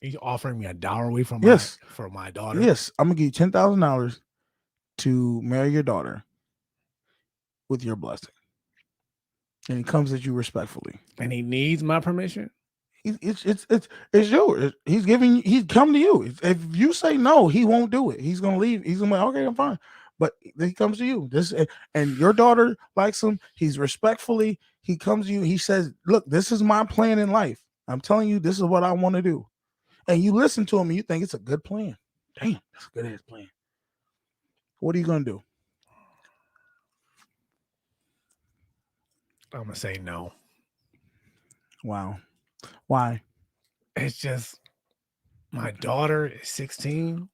He's offering me a dowry for my daughter. Yes, I'm gonna give you $10,000 to marry your daughter with your blessing. And he comes at you respectfully. And he needs my permission. It's yours. He's come to you. If you say no, he won't do it. He's gonna leave. He's gonna be like, okay, I'm fine. But he comes to you. And your daughter likes him. He's respectfully. He comes to you. He says, look, this is my plan in life. I'm telling you, this is what I want to do. And you listen to him and you think it's a good plan. Damn, that's a good ass plan. What are you gonna do? I'm gonna say no. Wow. Why? It's just my daughter is 16.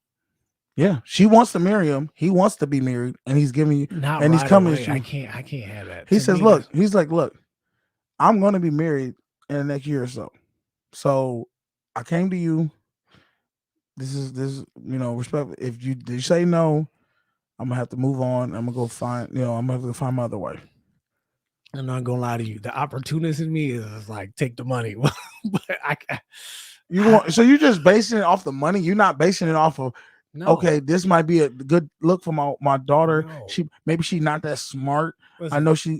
Yeah, she wants to marry him. He wants to be married, and he's giving you. Not and right he's coming. away. I can't have that. He says, "Look, look, I'm going to be married in the next year or so. So I came to you. This is respect. If you say no, I'm gonna have to move on. I'm gonna go find I'm gonna have to find my other wife. I'm not gonna lie to you. The opportunist in me is like, take the money. But so you're just basing it off the money. You're not basing it off of no. Okay, this might be a good look for my daughter. No. She's not that smart. Listen,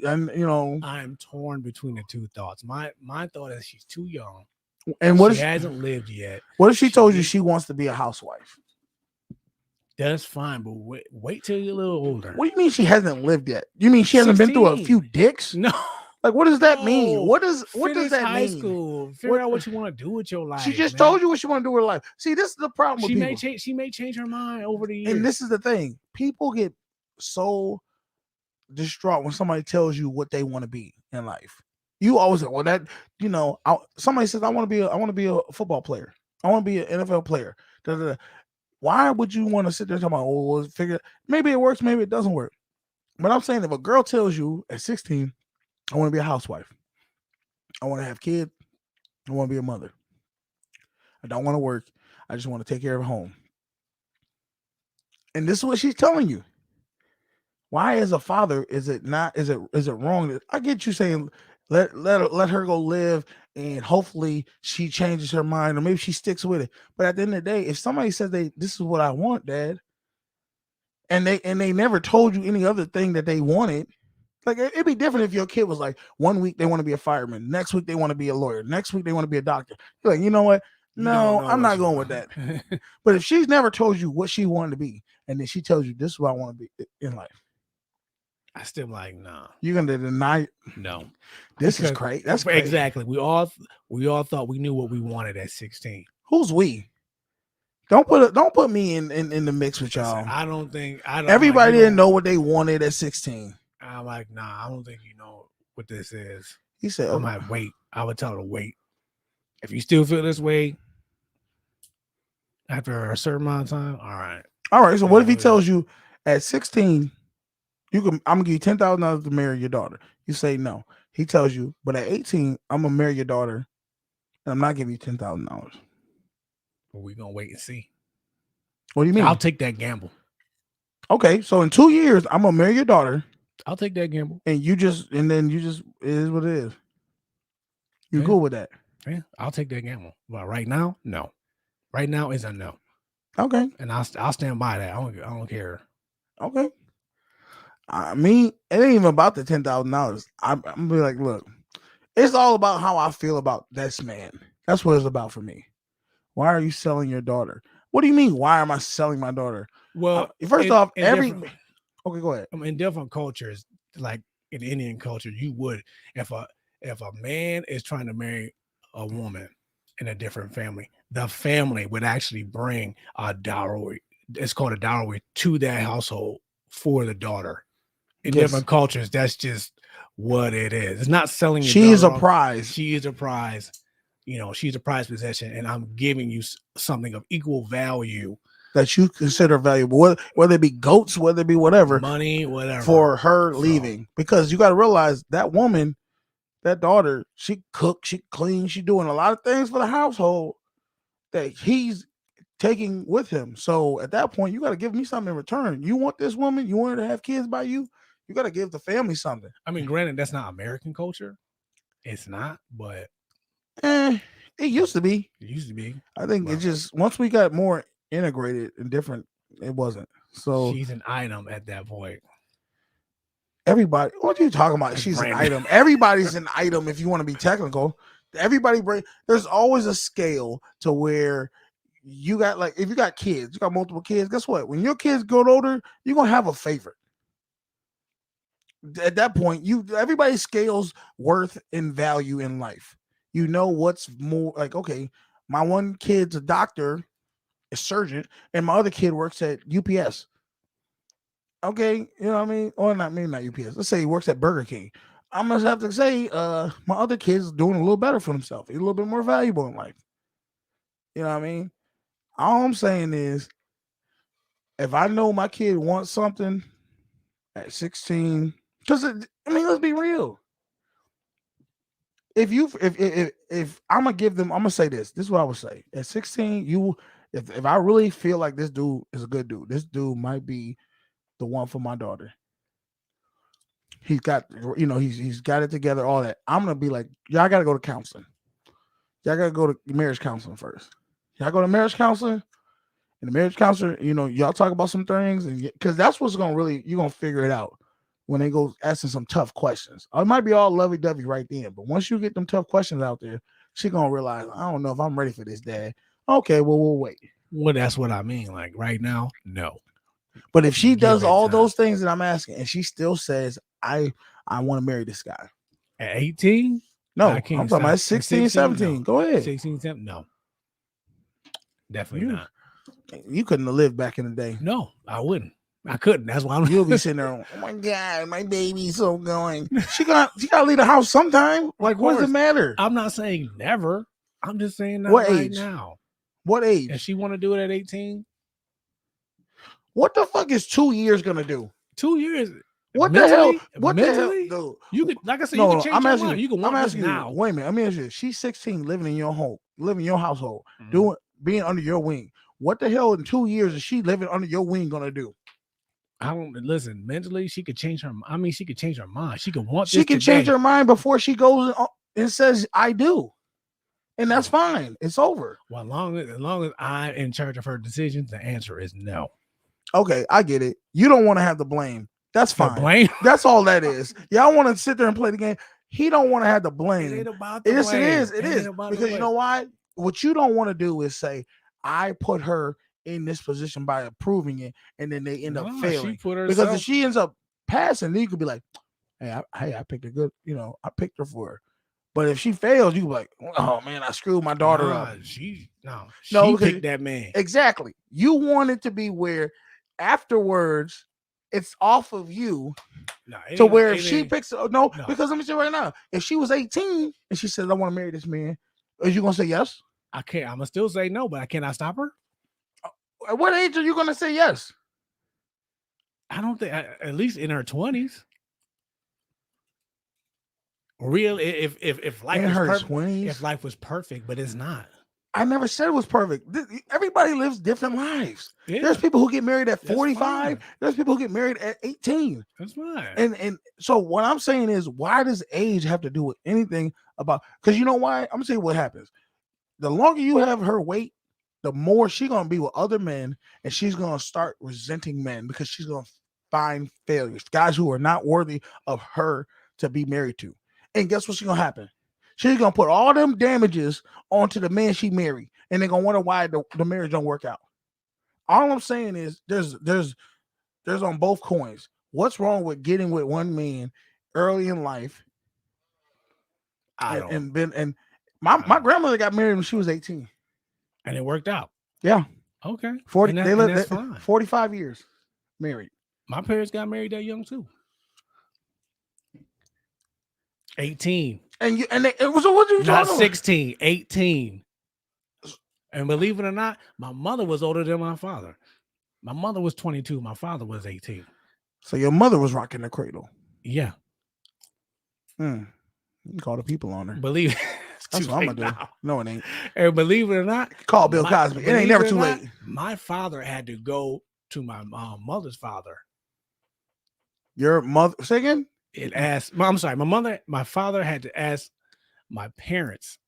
I know I'm torn between the two thoughts. My thought is she's too young. And what she hasn't lived yet. What if she told you she wants to be a housewife? That's fine, but wait till you're a little older. What do you mean she hasn't lived yet? You mean she hasn't been through a few dicks? No. Like, what does that mean? What does that high mean? School. Figure out what you want to do with your life. She just told you what she want to do with her life. See, this is the problem with people. She may change her mind over the years. And this is the thing. People get so distraught when somebody tells you what they want to be in life. You always say, well, that, somebody says, I want to be a football player. I want to be an NFL player. Da, da, da. Why would you want to sit there and talk about, well, figure, maybe it works, maybe it doesn't work. But I'm saying, if a girl tells you at 16, I want to be a housewife, I want to have kids, I want to be a mother, I don't want to work, I just want to take care of home. And this is what she's telling you. Why, as a father, is it wrong? I get you saying, let her go live, and hopefully she changes her mind, or maybe she sticks with it. But at the end of the day, if somebody says this is what I want, Dad, and they never told you any other thing that they wanted. Like it'd be different if your kid was like, 1 week they want to be a fireman, next week they want to be a lawyer, next week they want to be a doctor. You're like, you know what? You No, don't know I'm what not you going want. with that. But if she's never told you what she wanted to be, and then she tells you this is what I want to be in life, I still like, nah, you're gonna deny. no. This is Because- crazy. That's crazy. exactly. We all thought we knew what we wanted at 16. Who's we? Don't put me in the mix with Listen, y'all. I don't think Everybody didn't know what they wanted at 16. I'm like, nah, I don't think you know what this is. He said, I'm like, wait. I would tell her to wait. If you still feel this way after a certain amount of time, all right. So what if he Yeah. tells you at 16, I'm gonna give you $10,000 to marry your daughter? You say no. He tells you, but at 18, I'm gonna marry your daughter, and I'm not giving you $10,000. but we're gonna wait and see. What do you mean? I'll take that gamble. Okay, so in 2 years, I'm gonna marry your daughter, I'll take that gamble. and then you just it is what it is. You Yeah. cool with that? Yeah, I'll take that gamble. But right now, no. Right now is a no, Okay, and I'll stand by that. I don't care. okay. I mean, it ain't even about the $10,000. I'm gonna be like, look, it's all about how I feel about this man. That's what it's about for me. Why are you selling your daughter? What do you mean? Why am I selling my daughter? Well, First in- off, in every different- okay, go ahead. in different cultures, like in Indian culture, you would if a man is trying to marry a woman in a different family, the family would actually bring a dowry. It's called a dowry to that household for the daughter. In Yes. different cultures, that's just what it is. It's not selling. Your She is a daughter off. prize. She is a prize. You know, she's a prize possession, and I'm giving you something of equal value, that you consider valuable, whether it be goats, whether it be whatever, money, whatever, for her So- leaving. Because you got to realize that woman, that daughter, she cooks, she cleans, she doing a lot of things for the household that he's taking with him. So at that point, you got to give me something in return. You want this woman, you want her to have kids by you, you got to give the family something. I mean, granted, that's not American culture. It's not, but It used to be. it used to be. I think Well. it just once we got more integrated and different, it wasn't. So She's an item at that point. everybody, what are you talking about? She's an Brandon. item. Everybody's an item if you want to be technical. There's always a scale to where you got, like, if you got kids, you got multiple kids, guess what? When your kids grow older, you're gonna have a favorite. At that point, everybody scales worth and value in life. You know what's more like, okay, my one kid's a doctor, a surgeon, and my other kid works at UPS. Okay, you know what I mean? Or not, maybe not UPS. Let's say he works at Burger King. I'm gonna have to say, my other kid's doing a little better for himself. He's a little bit more valuable in life. You know what I mean? All I'm saying is, if I know my kid wants something at 16, because I mean, let's be real. If I'm gonna give them, I'm gonna say this. This is what I would say. At 16, if I really feel like this dude is a good dude, this dude might be the one for my daughter. He's got, he's got it together, all that. I'm gonna be like, y'all gotta go to counseling. Y'all gotta go to marriage counseling first. Y'all go to marriage counseling, and the marriage counselor, y'all talk about some things, and because that's what's gonna really, you're gonna figure it out when they go asking some tough questions. It might be all lovey-dovey right then, but once you get them tough questions out there, she gonna realize, I don't know if I'm ready for this, Dad. Okay, well, we'll wait. Well, that's what I mean. Like right now, no. But if she Give does it all time. those things that I'm asking, and she still says, I want to marry this guy. At 18, No, I I'm can't talking about stop. At 16, 17. no. Go ahead. 16, 17, no. Definitely You- not. You couldn't have lived back in the day. No, I wouldn't. I couldn't. That's why I'm. You'll be sitting there, oh my God, my baby's so going. She gotta leave the house sometime. Like, what does course. it matter? I'm not saying never. I'm just saying not What right age? now. What age? If she want to do it at 18, What the fuck is 2 years gonna do? 2 years. What the hell? mentally- What the hell, mentally, dude? You could, like I said, No, you no, can change I'm your asking mind. you. You can I'm want this asking you. now. Wait a minute. Let me ask you. She's 16, living in your home, living in your household, Mhm. being under your wing. What the hell in 2 years is she living under your wing gonna do? I don't listen. Mentally, she could change her. I mean, she could change her mind. She could want. She this can today. change her mind before she goes and says, I do. And that's fine. It's over. Well, as long as I'm in charge of her decisions, the answer is no. Okay, I get it. You don't want to have the blame. That's The fine. blame. That's all that is. Y'all want to sit there and play the game. He don't want to have the It blame. ain't about the Yes, blame. it is. It ain't is. about the Because you blame. know why? What you don't want to do is say, I put her in this position by approving it, and then they end up Nah, failing. She put Because herself. if she ends up passing, then you could be like, hey, I picked a good, I picked her for her. But if she fails, you be like, oh man, I screwed my daughter up. She No, she because- picked that man. Exactly. You want it to be where afterwards it's off of you. Nah, So where if it she ain't- picks, no, No. because let me say right now, if she was 18 and she says, I want to marry this man, are you gonna say yes? I can't. I'm gonna still say no, but I cannot stop her. At what age are you gonna say yes? I don't think. At least in her 20s. Real, if life In was her perfect, 20s? if life was perfect, but it's not. I never said it was perfect. Everybody lives different lives. Yeah, There's people who get married at That's 45. fine. There's people who get married at 18. that's fine. And so what I'm saying is, why does age have to do with anything about? Because you know why? I'm gonna tell you what happens. The longer you have her wait, the more she's gonna be with other men, and she's gonna start resenting men because she's gonna find failures, guys who are not worthy of her to be married to. And guess what's gonna happen? She's gonna put all them damages onto the man she married, and they're gonna wonder why the marriage don't work out. All I'm saying is there's on both coins. What's wrong with getting with one man early in life? I And don't. my grandmother got married when she was 18. And it worked out. Yeah, Okay. 40. And that- They and lived that's fine. 45 years married. My parents got married that young too. 18. And it was what you Not talking about? 16, 18. And believe it or not, my mother was older than my father. My mother was 22. My father was 18. So your mother was rocking the cradle. Yeah. You can call the people on her. Believe That's too what I'm late gonna do. now. No, it ain't. And believe it or not, Call Bill Cosby. It ain't believe never or too not, late. My father had to go to my mother's father. Your mother, say again? It asked, I'm sorry, my father had to ask my parents,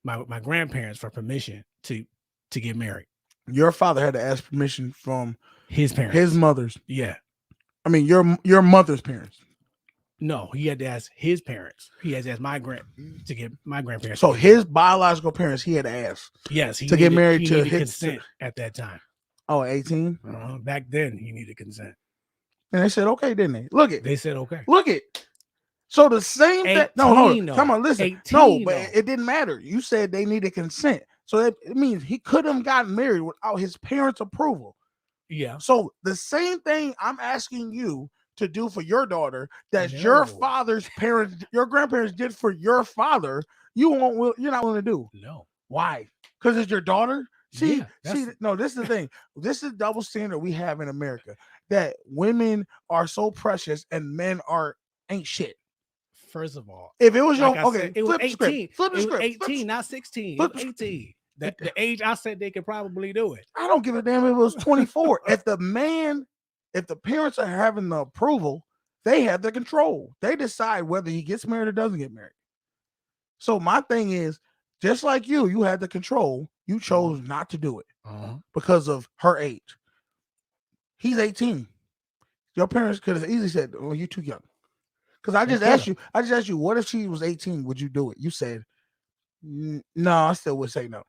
my grandparents for permission to get married. Your father had to ask permission from His parents. his mother's. Yeah. I mean, your mother's parents. No, he had to ask his parents. He had to ask to get my grandparents. So to get his biological parents, he had to ask. yes, he to get needed- married he to needed his- consent at that time. Oh, 18? Back then, he needed consent. And they said, okay, didn't they? Look it. They said okay. Look it. So the same thing. No, 18 no, come on, listen. 18 No, but though. it didn't matter. You said they needed consent. So it means he couldn't have gotten married without his parents' approval. Yeah. So the same thing I'm asking you to do for your daughter that your No. father's parents, your grandparents did for your father, you're not willing to do. No. Why? Because it's your daughter? See, Yeah, no, this is the thing. This is double standard we have in America, that women are so precious and men ain't shit. First of all, If it was like your I okay, said, it was flip the 18. script. Flip the It was script. 18, not 16. It flip was the 18. The age I said they could probably do it. I don't give a damn if it was 24. if the parents are having the approval, they have the control. They decide whether he gets married or doesn't get married. So my thing is, just like you had the control. You chose not to do it because of her age. He's 18. Your parents could have easily said, "Oh, you're too young." Because I just asked you, what if she was 18? Would you do it? You said, no, I still would say no.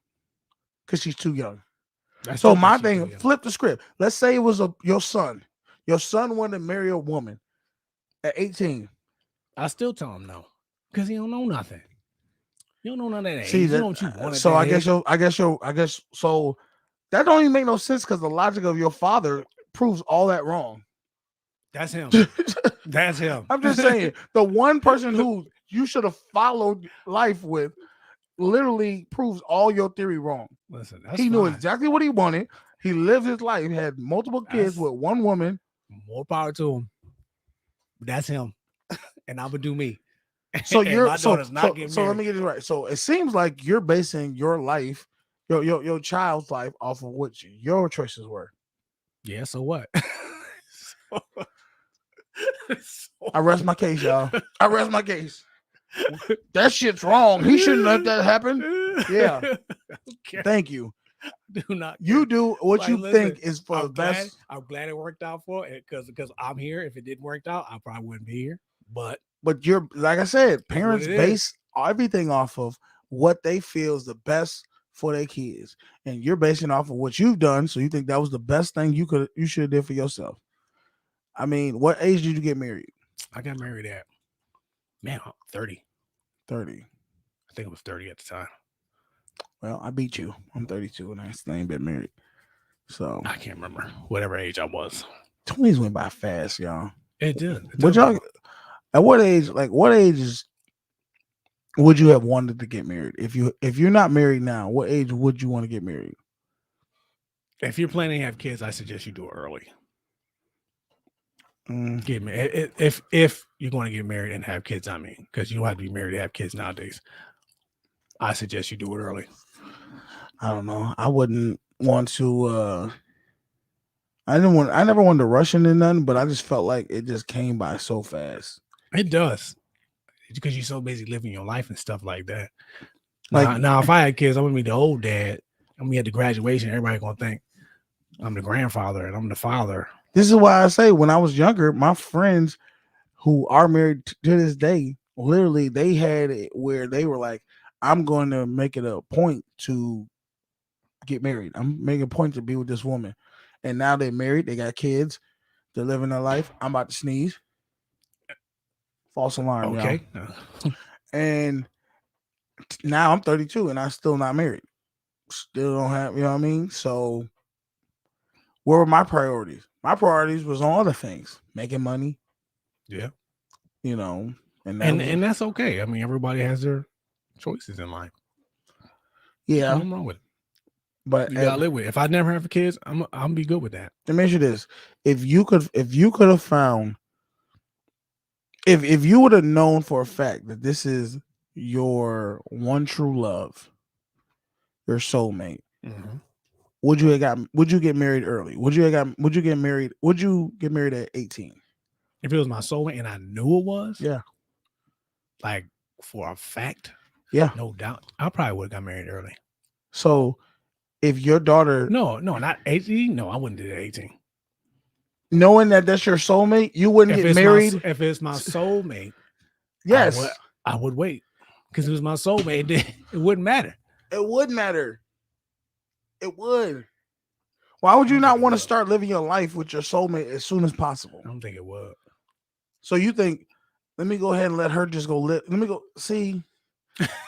Because she's too young. So my thing, flip the script. Let's say it was your son. Your son wanted to marry a woman at 18. I still tell him no. Because he don't know nothing. You don't know none of that. See, age. You know what you want. So I guess so that don't even make no sense because the logic of your father proves all that wrong. That's him. That's him. I'm just saying, the one person who you should have followed life with literally proves all your theory wrong. Listen, he knew exactly what he wanted. He lived his life. He had multiple kids with one woman. More power to him. That's him. And I would do me. So And you're my daughter's not getting so let married. me get this right. So it seems like you're basing your life, your child's life, off of what your choices were. Yeah, so what? I rest my case, y'all. I rest my case. That shit's wrong. He shouldn't let that happen. Yeah. Okay. Thank you. Do not. You care. do what Like, you listen, think is for the best. I'm glad it worked out for it because I'm here. If it didn't work out, I probably wouldn't be here. But But you're like I said, what parents it is. base everything off of what they feel is the best for their kids, and you're basing off of what you've done. So you think that was the best thing you should have did for yourself. I mean, what age did you get married? I got married at 30. 30. I think it was 30 at the time. Well, I beat you. I'm 32 and I still ain't been married. So I can't remember whatever age I was. 20s went by fast, y'all. It did. What y'all at what age? Like what ages would you have wanted to get married? If you're not married now, what age would you want to get married? If you're planning to have kids, I suggest you do it early. Get married if you're going to get married and have kids. I mean, because you don't have to be married to have kids nowadays. I suggest you do it early. I don't know. I wouldn't want to. I never wanted to rush into nothing, but I just felt like it just came by so fast. It does, because you're so busy living your life and stuff like that. Like now, if I had kids, I'm gonna be the old dad. I'm gonna be at the graduation. Everybody gonna think I'm the grandfather and I'm the father. This is why I say when I was younger, my friends who are married to this day, literally, they had it where they were like, "I'm going to make it a point to get married. I'm making a point to be with this woman," and now they're married. They got kids. They're living their life. I'm about to sneeze. False alarm, Okay. y'all. And now I'm 32 and I'm still not married. Still don't have, you know what I mean? So where were my priorities? My priorities was on other things, making money. Yeah. You know, and that's okay. I mean, everybody has their choices in life. Yeah. Nothing wrong with it. But you gotta live with it. If I never have kids, I'm be good with that. Let me ask you this. If you could have found, if you would have known for a fact that this is your one true love, your soulmate, would you get married early? Would you get married at 18? If it was my soulmate and I knew it was, yeah, like for a fact, yeah, no doubt, I probably would have got married early. So if your daughter, no, not 18, no, I wouldn't do that 18. Knowing that that's your soulmate, you wouldn't get married. If it's my soulmate, yes, I would wait, because it was my soulmate. It wouldn't matter. It would matter. It would. Why would you not want to start living your life with your soulmate as soon as possible? I don't think it would. So you think, let me go ahead and let her just go live. Let me go see.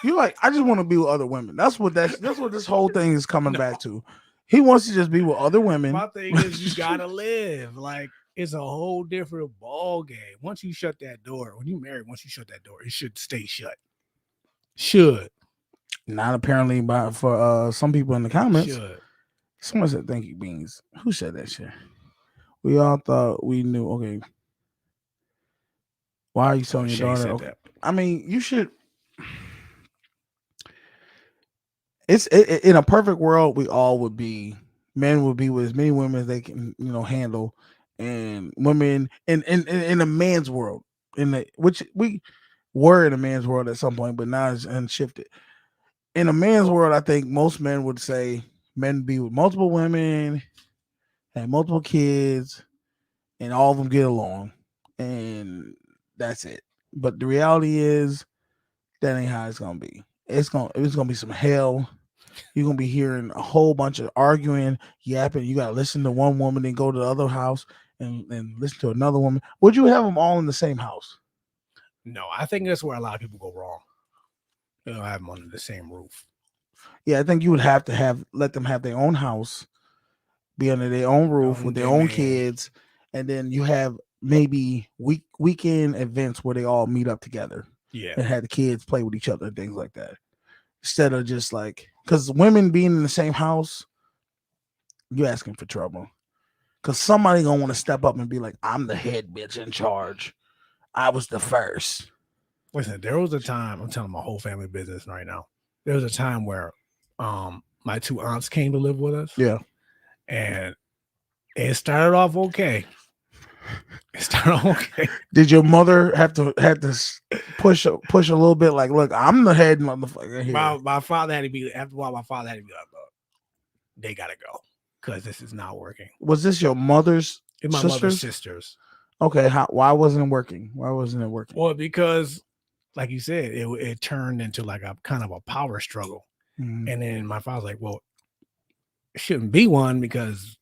You like, I just want to be with other women. That's what this whole thing is coming back to. He wants to just be with other women. My thing is, you gotta live. Like, it's a whole different ball game. Once you shut that door, when you marry, once you shut that door, it should stay shut. Should. Not apparently for some people in the comments. Should. Someone said, "Thank you, Beans." Who said that shit? We all thought we knew. Okay. Why are you telling your daughter? Okay. That. I mean, you should. It's in a perfect world, men would be with as many women as they can, handle, and women in a man's world, which we were in a man's world at some point, but now it's unshifted. In a man's world, I think most men would say men be with multiple women, have multiple kids, and all of them get along, and that's it. But the reality is that ain't how it's gonna be. It's gonna be some hell. You're gonna be hearing a whole bunch of arguing, yapping. You gotta listen to one woman, then go to the other house and listen to another woman. Would you have them all in the same house? No, I think that's where a lot of people go wrong. You don't have them under the same roof. Yeah, I think you would have to let them have their own house, be under their own roof with their own kids, and then you have maybe weekend events where they all meet up together. Yeah, and have the kids play with each other, things like that. Instead of just like, because women being in the same house, you're asking for trouble. Because somebody gonna want to step up and be like, "I'm the head bitch in charge. I was the first." Listen, there was a time, I'm telling my whole family business right now. There was a time where my two aunts came to live with us. Yeah. And it started off okay. Did your mother had to push a little bit? Like, look, I'm the head motherfucker here. My father had to be, after a while, my father had to be like, look, they gotta go because this is not working. Was this your mother's It's my sisters? mother's sisters. Okay, why wasn't it working? Why wasn't it working? Well, because like you said, it turned into like a kind of a power struggle. Mhm. And then my father's like, well, it shouldn't be one because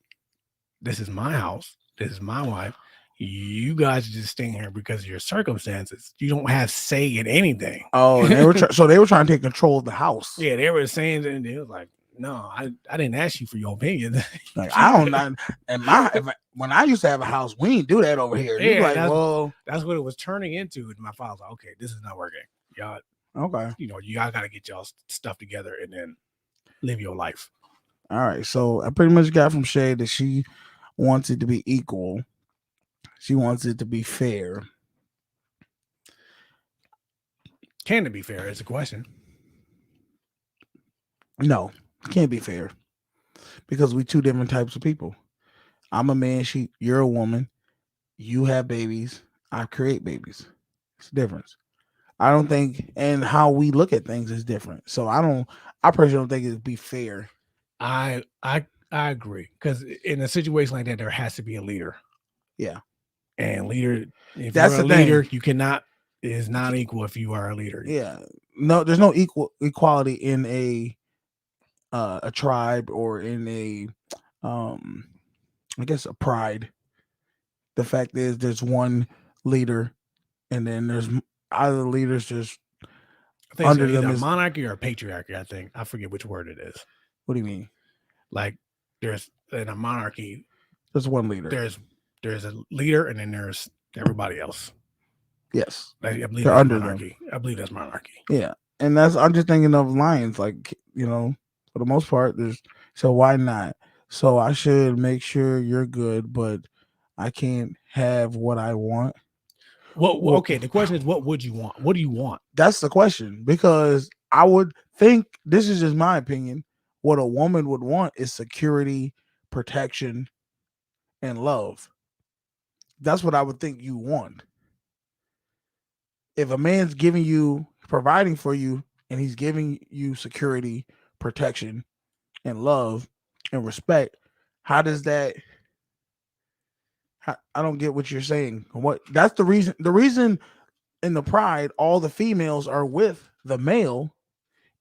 this is my house. This is my wife. You guys are just staying here because of your circumstances. You don't have say in anything. Oh, and they were so they were trying to take control of the house. Yeah, they were saying, and they was like, no, I didn't ask you for your opinion. Like I don't know. And when I used to have a house, we didn't do that over here. Yeah, Like, well, that's what it was turning into. And my father's like, okay, this is not working. Y'all, okay. Y'all gotta get y'all stuff together and then live your life. All right. So I pretty much got from Shay that she wants it to be equal. She wants it to be fair. Can it be fair? Is a question. No, it can't be fair because we two different types of people. I'm a man. You're a woman. You have babies. I create babies. It's a difference. I don't think, and how we look at things is different. So I personally don't think it'd be fair. I agree because in a situation like that, there has to be a leader. Yeah. And leader, if That's you're a the thing. leader, you cannot. It is not equal if you are a leader. Yeah. No, there's no equality in a tribe or in a I guess a pride. The fact is there's one leader and then there's other leaders just I think under it's them either a is monarchy or a patriarchy. I forget which word it is. what do you mean? Like there's in a monarchy, There's one leader. There's a leader and then there's everybody else. Yes. I believe They're that's under monarchy. I believe that's monarchy. Yeah. And I'm just thinking of lions, like, for the most part, so why not? So I should make sure you're good, but I can't have what I want. Well, okay. The question is, what would you want? What do you want? That's the question, because I would think, this is just my opinion, what a woman would want is security, protection, and love. That's what I would think you want. If a man's providing for you, and he's giving you security, protection, and love and respect, how does that? I don't get what you're saying. That's the reason. The reason in the pride, all the females are with the male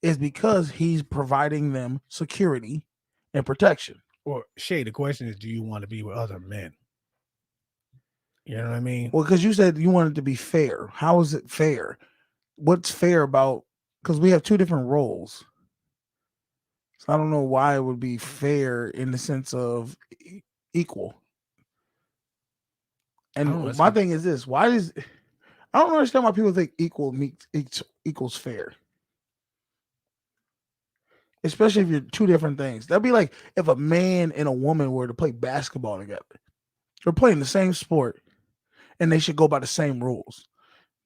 is because he's providing them security and protection. Well, Shay, the question is, do you want to be with other men? You know what I mean? Well, because you said you want it to be fair. How is it fair? What's fair about? Because we have two different roles. So I don't know why it would be fair in the sense of equal. And my thing is this: I don't understand why people think equals fair. Especially if you're two different things. That'd be like if a man and a woman were to play basketball together. They're playing the same sport and they should go by the same rules.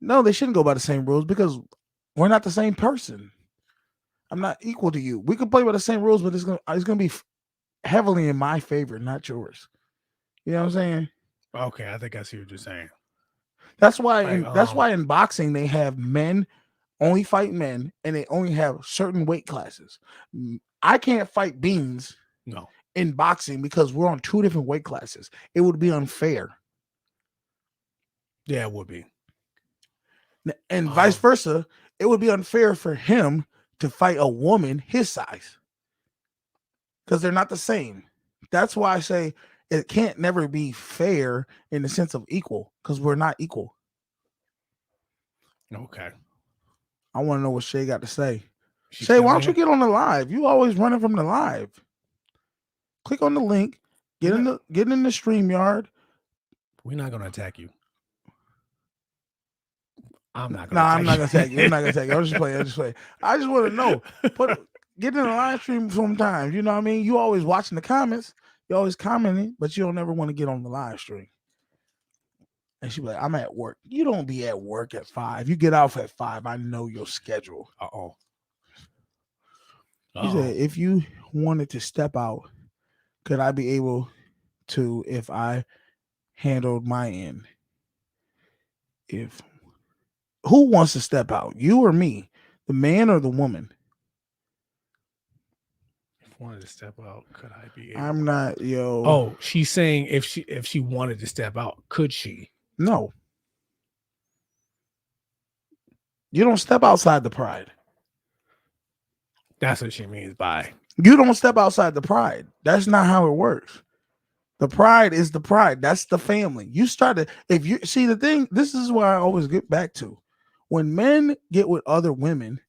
No, they shouldn't go by the same rules because we're not the same person. I'm not equal to you. We could play by the same rules, but it's gonna be heavily in my favor, not yours. You know what I'm saying? Okay, I think I see what you're saying. That's why that's why in boxing they have men only fight men and they only have certain weight classes. I can't fight beans in boxing because we're on two different weight classes. It would be unfair. Yeah, it would be. And vice versa, it would be unfair for him to fight a woman his size because they're not the same. That's why I say it can't never be fair in the sense of equal because we're not equal. Okay. I want to know what Shay got to say. Shay, why don't you get on the live? You always running from the live. Click on the link. Get in the StreamYard. We're not gonna attack you. I'm not gonna attack you. I'm not gonna attack you. I'm just playing. I just want to know. Get in the live stream sometimes. You know what I mean? You always watching the comments. You always commenting, but you don't ever want to get on the live stream. And she be like, I'm at work. You don't be at work at 5. You get off at 5. I know your schedule. He said, if you wanted to step out, could I be able to if I handled my end? Who wants to step out? You or me? The man or the woman? wanted to step out, could I be able? I'm not, yo. Oh, she's saying if she wanted to step out, could she? No. You don't step outside the pride. That's what she means by You don't step outside the pride. That's not how it works. The pride is the pride. That's the family. You started, if you see the thing, this is why I always get back to. When men get with other women,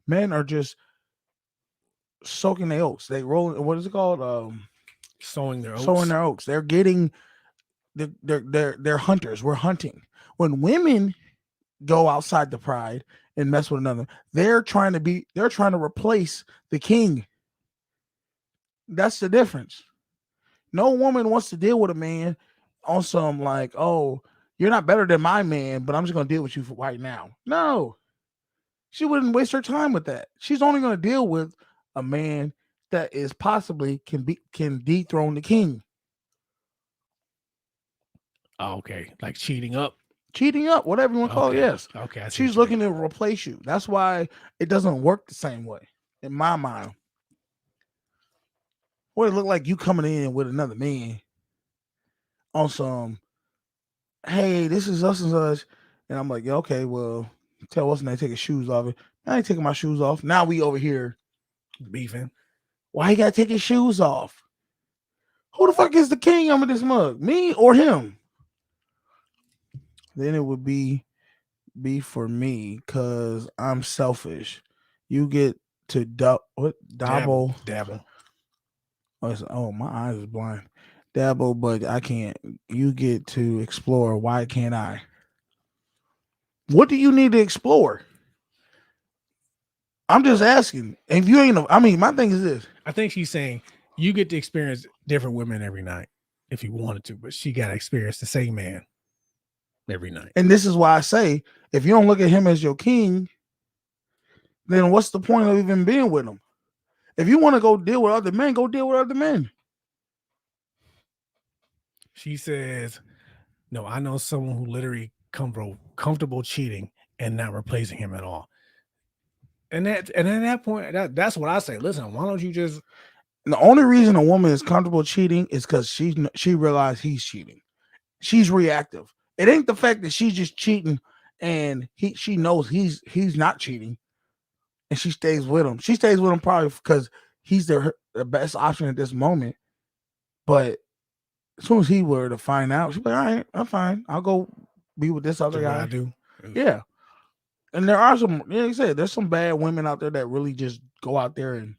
men are just soaking their oats. They roll, what is it called? sowing their oats. Sowing their oats. They're getting, they're hunters. We're hunting. When women go outside the pride and mess with another, they're trying to replace the king. That's the difference. No woman wants to deal with a man on some like, oh, you're not better than my man, but I'm just going to deal with you for right now. No, she wouldn't waste her time with that. She's only going to deal with a man that is possibly can dethrone the king. Oh, okay, like cheating up, whatever you want to call it. Okay. Yes. Okay, I see She's what you looking to replace you. That's why it doesn't work the same way in my mind. What it look like you coming in with another man on some, hey, this is us and such. And I'm like, yeah, okay, well, tell what's name take his shoes off. I ain't taking my shoes off. Now we over here mean. Beefing. Why he gotta take his shoes off? Who the fuck is the king under this mug? Me or him? Then it would be for me because I'm selfish. You get to dabble. Oh, my eyes is blind. Dabble, but I can't. You get to explore. Why can't I? What do you need to explore? I'm just asking. If you ain't, I mean, my thing is this. I think she's saying you get to experience different women every night if you wanted to, but she got to experience the same man every night. And this is why I say, if you don't look at him as your king, then what's the point of even being with him? If you want to go deal with other men, go deal with other men. She says, no, I know someone who literally comfortable cheating and not replacing him at all. And at that point, that's what I say. Listen, why don't you just? The only reason a woman is comfortable cheating is because she realized he's cheating. She's reactive. It ain't the fact that she's just cheating and she knows he's not cheating, and she stays with him. She stays with him probably because he's the best option at this moment. But as soon as he were to find out, she's like, all right, I'm fine. I'll go be with this other guy. I do. Yeah. And there are some, like you said, there's some bad women out there that really just go out there and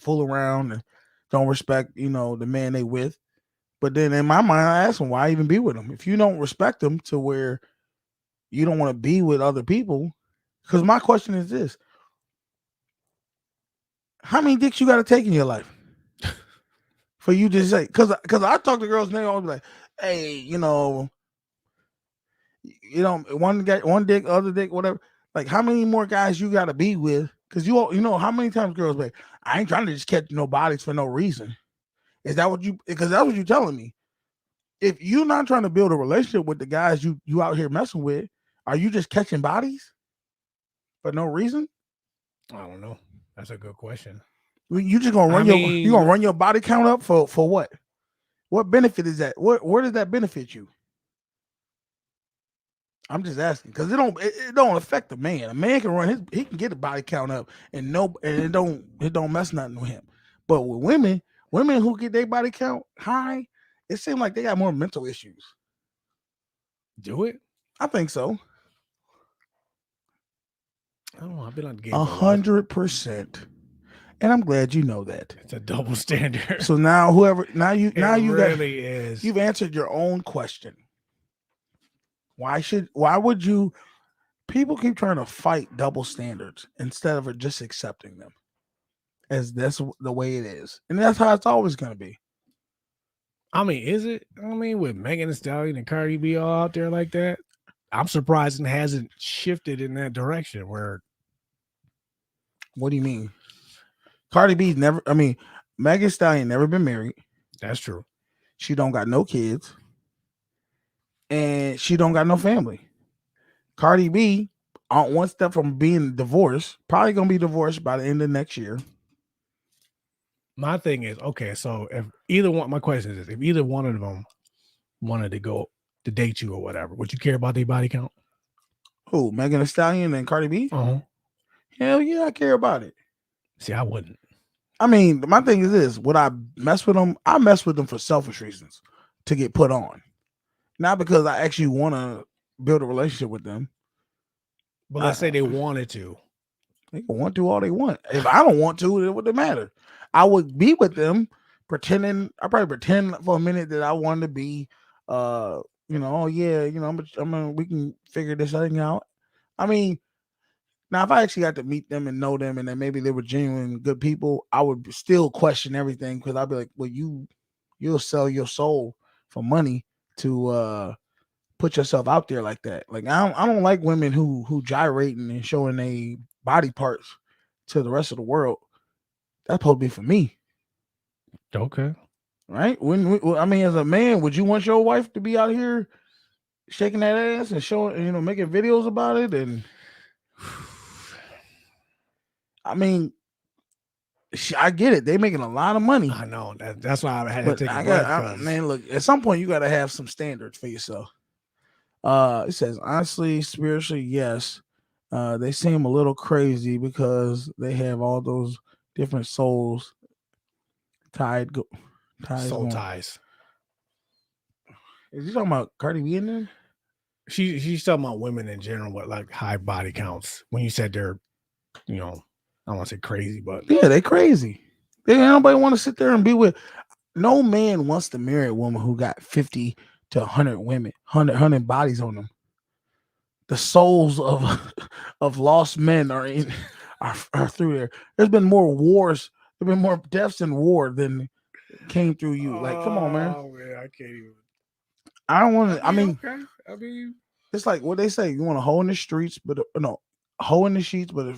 fool around and don't respect, the man they with. But then in my mind, I ask them, why even be with them? If you don't respect them to where you don't want to be with other people, because my question is this: how many dicks you got to take in your life for you to say? Because I talk to girls and they always be like, hey, one dick, other dick, whatever. Like, how many more guys you got to be with? Because you know how many times girls like, I ain't trying to just catch no bodies for no reason. Is that what you? Because that's what you're telling me. If you're not trying to build a relationship with the guys you out here messing with, are you just catching bodies for no reason? I don't know. That's a good question. You just gonna run you gonna run your body count up for what? What benefit is that? Where does that benefit you? I'm just asking because it don't affect the man. A man can he can get a body count up and it don't mess nothing with him. But with women who get their body count high, it seems like they got more mental issues. Do it? I think so. I don't know. I've been on the game 100%, and I'm glad you know that. It's a double standard. So now you really is. You've answered your own question. Why would you? People keep trying to fight double standards instead of just accepting them, as that's the way it is, and that's how it's always going to be. I mean, is it? I mean, with Megan Thee Stallion and Cardi B all out there like that, I'm surprised it hasn't shifted in that direction. Where? What do you mean? Cardi B's never. I mean, Megan Thee Stallion never been married. That's true. She don't got no kids, and she don't got no family. Cardi B on one step from being divorced, probably gonna be divorced by the end of next year. My thing is, okay, so if either one, my question is, if either one of them wanted to go to date you or whatever, would you care about their body count? Who? Megan Thee Stallion and Cardi B? Uh-huh. Hell yeah, I care about it. See, I wouldn't. I mean, my thing is this: would I mess with them? I mess with them for selfish reasons, to get put on, not because I actually want to build a relationship with them. But let's say they wanted to. They can want to all they want. If I don't want to, it wouldn't matter. I would be with them, pretending. I probably pretend for a minute that I wanted to be, oh yeah, we can figure this thing out. I mean, now if I actually got to meet them and know them, and then maybe they were genuine good people, I would still question everything, because I'd be like, well, you'll sell your soul for money to put yourself out there like that. Like I don't like women who gyrating and showing their body parts to the rest of the world. That's supposed to be for me, Okay. right? I mean, as a man, would you want your wife to be out here shaking that ass and showing, making videos about it? And I mean, I get it. They making a lot of money. I know that's why I had to But take a breath. man, look, at some point you got to have some standards for yourself. It says, honestly, spiritually, yes. They seem a little crazy because they have all those different souls tied. Soul ties. Is he talking about Cardi B in there? She's talking about women in general with like high body counts. When you said they're, I don't want to say crazy, but Yeah, they crazy. Nobody want to sit there and be with. No man wants to marry a woman who got 50 to 100 women, 100 bodies on them. The souls of lost men are through there. There's been more wars. There's been more deaths in war than came through you. Like, come on, man. Oh man, I can't even. I don't want to. I mean, okay. I mean, it's like what they say. You want a hoe in the streets, but no, hoe in the sheets, but a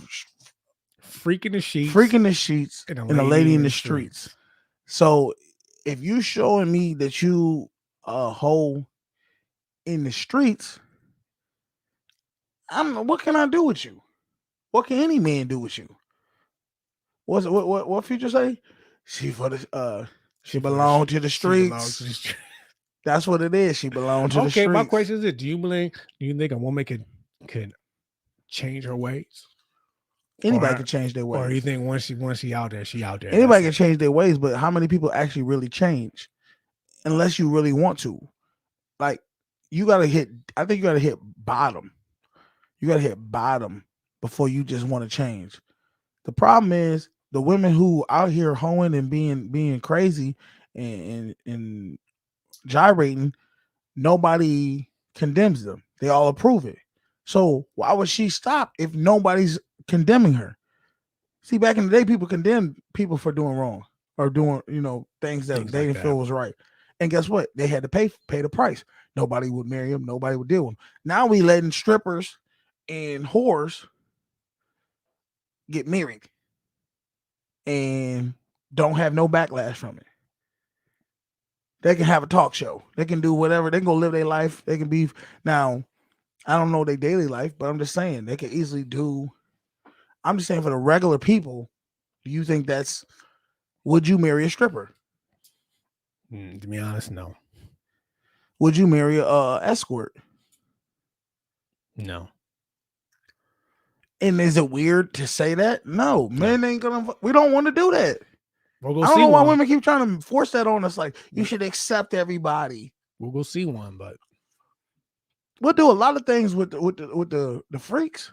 freak in the sheets, and a lady in the streets. So if you showing me that you a hoe in the streets, what can I do with you? What can any man do with you? What Future say? She belonged to the streets. That's what it is. She belonged to the streets. Okay, my question is this: do you think a woman can change her ways? Anybody can change their ways. Or you think once she out there, she out there? Anybody can change their ways, but how many people actually really change? Unless you really want to. Like, I think you gotta hit bottom. You gotta hit bottom before you just want to change. The problem is the women who out here hoeing and being crazy and gyrating, nobody condemns them. They all approve it. So why would she stop if nobody's condemning her? See, back in the day, people condemned people for doing wrong or doing, things that they didn't feel was right. And guess what? They had to pay the price. Nobody would marry them. Nobody would deal with them. Now we letting strippers and whores get married and don't have no backlash from it. They can have a talk show. They can do whatever. They can go live their life. They can be. Now, I don't know their daily life, but I'm just saying they can easily do. I'm just saying for the regular people, do you think would you marry a stripper? To be honest, no. Would you marry a escort? No. And is it weird to say that? No, men ain't gonna. We don't want to do that. We'll go I don't see know why one. women keep trying to force that on us. Like, you should accept everybody. We'll go see one, but we'll do a lot of things with the freaks.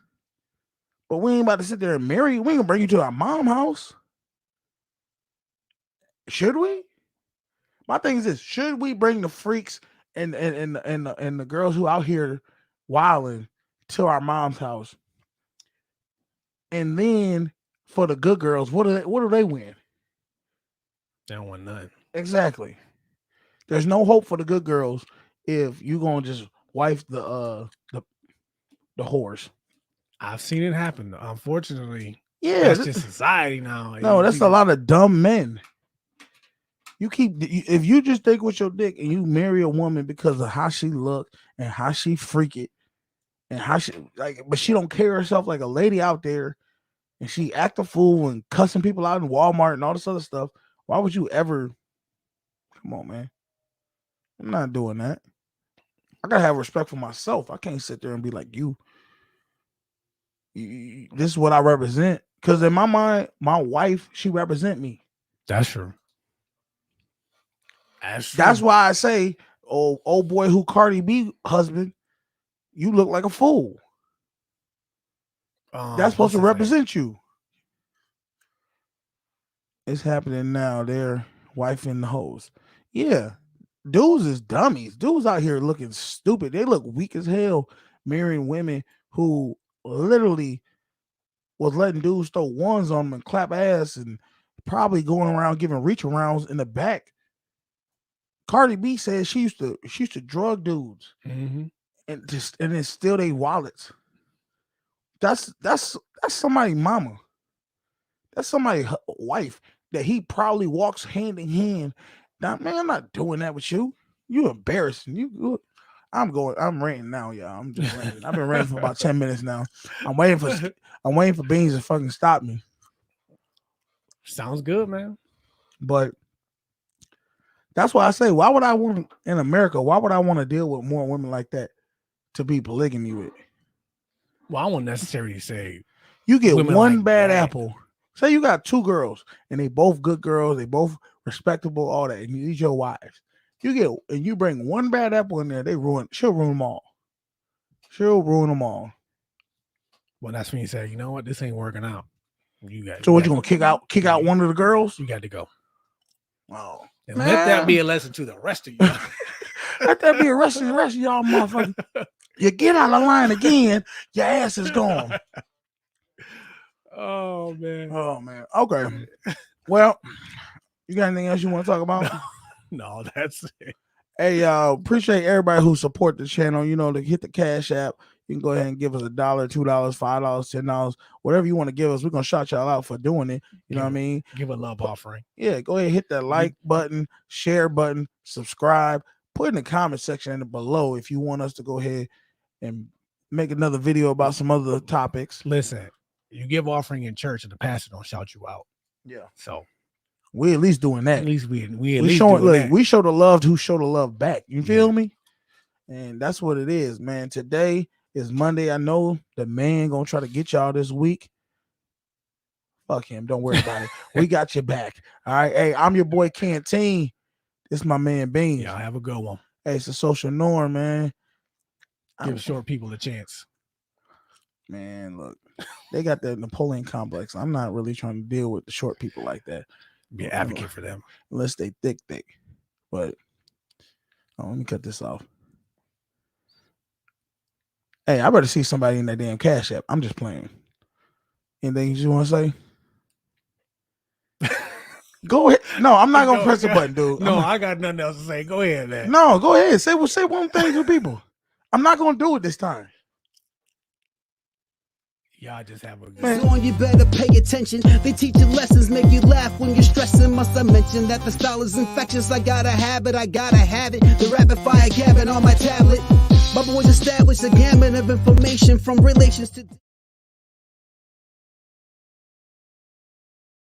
But we ain't about to sit there and marry you. We ain't gonna bring you to our mom's house. Should we? My thing is this: should we bring the freaks and the girls who out here wilding to our mom's house? And then for the good girls, what do they win? They don't want none. Exactly. There's no hope for the good girls if you gonna just wife the whores. I've seen it happen. Unfortunately, yeah, that's just society now. No, that's a lot of dumb men. If you just think with your dick and you marry a woman because of how she look and how she freak it and how she but she don't carry herself like a lady out there and she act a fool and cussing people out in Walmart and all this other stuff, Why would you ever? Come on, man. I'm not doing that. I gotta have respect for myself. I can't sit there and be like you. This is what I represent. Because in my mind, my wife, she represent me. That's true. That's true. That's why I say, oh, old boy who Cardi B husband, you look like a fool. That's supposed to represent you. It's happening now. They're wifing the hoes. Yeah. Dudes is dummies. Dudes out here looking stupid. They look weak as hell marrying women who literally was letting dudes throw ones on them and clap ass and probably going around giving reach arounds in the back. Cardi B says she used to drug dudes and then steal their wallets. That's somebody's mama. That's somebody's wife that he probably walks hand in hand. Now, man, I'm not doing that with you. You embarrassing. I'm ranting now, y'all. I'm just ranting. I've been ranting for about 10 minutes now. I'm waiting for Beans to fucking stop me. Sounds good, man. But that's why I say, why would I want in America? Why would I want to deal with more women like that to be polygamy with? Well, I won't necessarily say you get one like bad that. apple. Say you got 2 girls and they both good girls, they both respectable, all that, and these your wives. You bring one bad apple in there, she'll ruin them all. She'll ruin them all. Well, that's when you say, you know what, this ain't working out. So what, you gonna kick out one of the girls? You got to go. Oh, and let that be a lesson to the rest of you. Let that be a lesson to the rest of y'all, motherfuckers. You get out of line again, your ass is gone. Oh man. Okay. Well, you got anything else you want to talk about? No, that's it. Hey, appreciate everybody who support the channel. You know, to hit the Cash App. You can go ahead and give us $1, $2, $5, $10, whatever you want to give us. We're gonna shout y'all out for doing it. You know what I mean? Give a love offering. Yeah, go ahead, hit that like button, share button, subscribe. Put in the comment section below if you want us to go ahead and make another video about some other topics. Listen, you give offering in church and the pastor don't shout you out. Yeah. So we at least doing that. At least we show the love who show the love back. You feel me? And that's what it is, man. Today is Monday. I know the man gonna try to get y'all this week. Fuck him. Don't worry about it. We got your back. All right. Hey, I'm your boy Canteen. This is my man Beans. Yeah, have a good one. Hey, it's a social norm, man. Give short people a chance. Man, look, they got that Napoleon complex. I'm not really trying to deal with the short people like that. Be an advocate for them. Unless they thick. But let me cut this off. Hey, I better see somebody in that damn Cash App. I'm just playing. Anything you want to say? Go ahead. No, I'm not gonna press the button, dude. No, I got nothing else to say. Go ahead, man. No, go ahead. Say one thing to people. I'm not gonna do it this time. Y'all just have a good Man, you better pay attention. They teach you lessons, make you laugh when you're stressing. Must I mention that the style is infectious? I gotta have it. The rapid fire gabbing on my tablet. My boys established a gamut of information from relations to